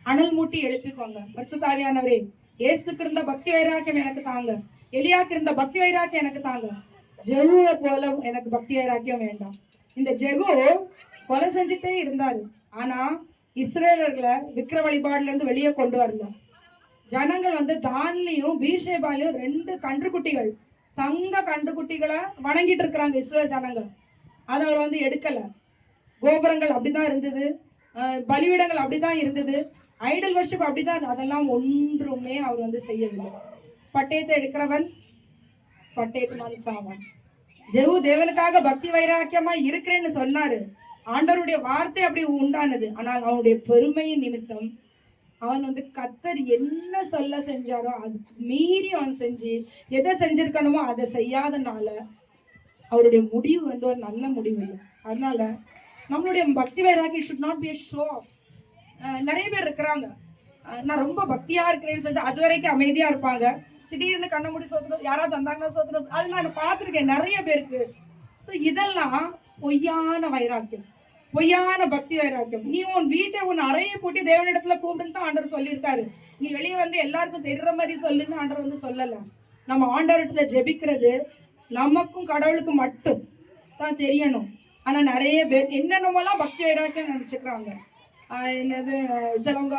அனல் மூட்டி எழுப்பிக்கோங்க. பரிசுத்த ஆவியானவரே, இயேசுக்கு இருந்த பக்தி வைராக்கியம் எனக்கு தாங்க, எலியாக்கு இருந்த பக்தி வைராக்கியம் எனக்கு தாங்க. ஜெகுவை போல எனக்கு பக்தி வைராக்கியம் வேண்டாம். இந்த ஜெகு கொலை செஞ்சுட்டே இருந்தாரு. ஆனா இஸ்ரேலர்களை விக்கிர வழிபாடுல இருந்து வெளியே கொண்டு வரல. ஜனங்கள் வந்து தான்லையும் பீர்ஷேபாலையும் 2 கன்றுக்குட்டிகள் தங்க கண்டுகுட்டிகளை வணங்கிட்டு இருக்கிறாங்க இஸ்ரேல் ஜனங்க. அதை அவர் வந்து எடுக்கல. கோபுரங்கள் அப்படிதான் இருந்தது, பலிபீடங்கள் அப்படிதான் இருந்தது, ஐடல் வர்ஷிப் அப்படிதான். அதெல்லாம் ஒன்றுமே அவர் வந்து செய்யவில்லை. பட்டயத்தை எடுக்கிறவன் பட்டயத்தினால் சாவான். ஜெவு தேவனுக்காக பக்தி வைராக்கியமா இருக்கிறேன்னு சொன்னாரு. ஆண்டவருடைய வார்த்தை அப்படி உண்டானது. ஆனால் அவனுடைய பெருமையின் நிமித்தம் அவன் வந்து கர்த்தர் என்ன சொல்ல செஞ்சாரோ அதுக்கு மீறி அவன் செஞ்சு எதை செஞ்சிருக்கணுமோ அதை செய்யாதனால அவருடைய முடிவு வந்து ஒரு நல்ல முடிவு இல்லை. அதனால நம்மளுடைய பக்தி வைராக்கியம் should not be a show off. நிறைய பேர் இருக்கிறாங்க, நான் ரொம்ப பக்தியா இருக்கிறேன்னு சொல்லிட்டு அது வரைக்கும் அமைதியா இருப்பாங்க. திடீர்னு கண்ண மூடி சோத்துறோம், யாராவது வந்தாங்கன்னா சோத்துறோம். அது நான் பார்த்திருக்கேன் நிறைய பேருக்கு. ஸோ இதெல்லாம் பொய்யான வைராக்கியம், பொய்யான பக்தி வைராக்கியம். நீ உன் வீட்டை உன் அறையை போட்டு தேவனிடத்துல கூப்பிடுன்னு தான் ஆண்டவர் சொல்லியிருக்காரு. நீ வெளியே வந்து எல்லாருக்கும் தெரிகிற மாதிரி சொல்லுன்னு ஆண்டவர் வந்து சொல்லல. நம்ம ஆண்டவர்கிட்ட ஜெபிக்கிறது நமக்கும் கடவுளுக்கும் மட்டும் தான் தெரியணும். ஆனா நிறைய பேர் என்னென்னமோலாம் பக்தி வைராக்கியம் நினைச்சுக்கிறாங்க. என்னது சிலவங்க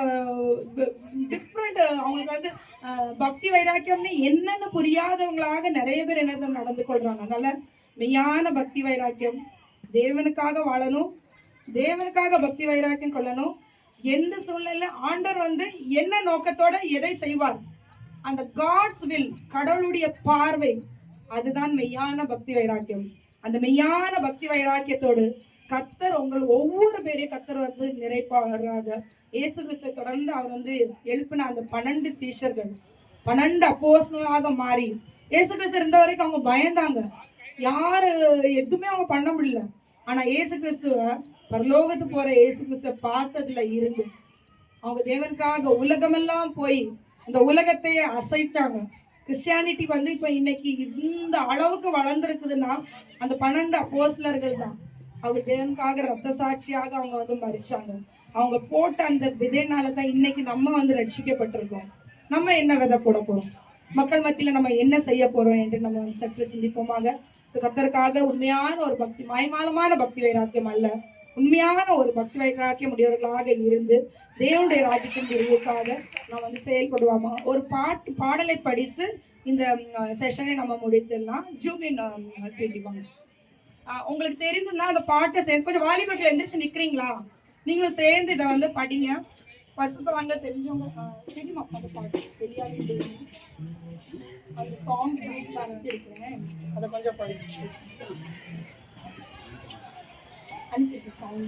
டிஃப்ரெண்ட், அவங்களுக்கு வந்து பக்தி வைராக்கியம்னு என்னன்னு புரியாதவங்களாக நிறைய பேர் என்ன நடந்து கொள்றாங்க. அதனால மெய்யான பக்தி வைராக்கியம், தேவனுக்காக வாழணும், தேவனுக்காக பக்தி வைராக்கியம் கொள்ளணும். எந்த சூழ்நிலையில ஆண்டவர் வந்து என்ன நோக்கத்தோட எதை செய்வார், அந்த காட்ஸ் வில், கடவுளுடைய பார்வை, அதுதான் மெய்யான பக்தி வைராக்கியம். அந்த மெய்யான பக்தி வைராக்கியத்தோடு கர்த்தர் உங்கள் ஒவ்வொரு பேரையும் கர்த்தர் வந்து நிறைப்பாராக. இயேசு கிறிஸ்துவை தொடர்ந்து அவர் வந்து எழுப்பின அந்த 12 சீஷர்கள் 12 அப்போஸ்தலராக மாறி, இயேசு கிறிஸ்து இருந்த வரைக்கும் அவங்க பயந்தாங்க, யாரு எதுவுமே அவங்க பண்ண முடியல. ஆனா இயேசு கிறிஸ்துவ பரலோகத்துக்கு போற இயேசு கிறிஸ்துவ பார்த்ததுல இருந்து அவங்க தேவனுக்காக உலகமெல்லாம் போய் அந்த உலகத்தையே அசைச்சாங்க. கிறிஸ்டியானிட்டி வந்து இப்ப இன்னைக்கு இந்த அளவுக்கு வளர்ந்துருக்குதுன்னா அந்த 12 அப்போஸ்தலர்கள் தான். அவங்க தேவனுக்காக ரத்த சாட்சியாக அவங்க வந்து மரிச்சாங்க. அவங்க போட்ட அந்த விதைனாலதான் இன்னைக்கு நம்ம வந்து ரட்சிக்கப்பட்டிருக்கோம். நம்ம என்ன விதை போட போறோம், மக்கள் மத்தியில நம்ம என்ன செய்ய போறோம் என்று நம்ம வந்து சற்று சிந்திப்போமாக. கர்த்தருக்காக உண்மையான ஒரு பக்தி, மாய்மாலமான பக்தி வைராக்கியம் அல்ல, உண்மையான ஒரு பக்தி வைராக்கியம் உடையவர்களாக இருந்து தேவனுடைய ராஜ்யத்தின் விருதுக்காக நாம் வந்து செயல்படுவோமா. ஒரு பாடலை படித்து இந்த செஷனை நம்ம முடித்துடலாம். ஜூலின் ஸ்வீட்டிவாங்க, உங்களுக்கு தெரிந்துன்னா அந்த பாட்டை சேர்ந்து கொஞ்சம் வாலிபர்கள் எந்திரிச்சு நிக்கிறீங்களா? நீங்களும் சேர்ந்து இதை வந்து படிங்க. பரிசுத்தவான்கள் தெரிஞ்சவங்க தெரியுமா அந்த பாட்டு தெரியாது, அந்த சாங் இருக்கிறேன், அதை கொஞ்சம் படிச்சு அனுப்பி சாங்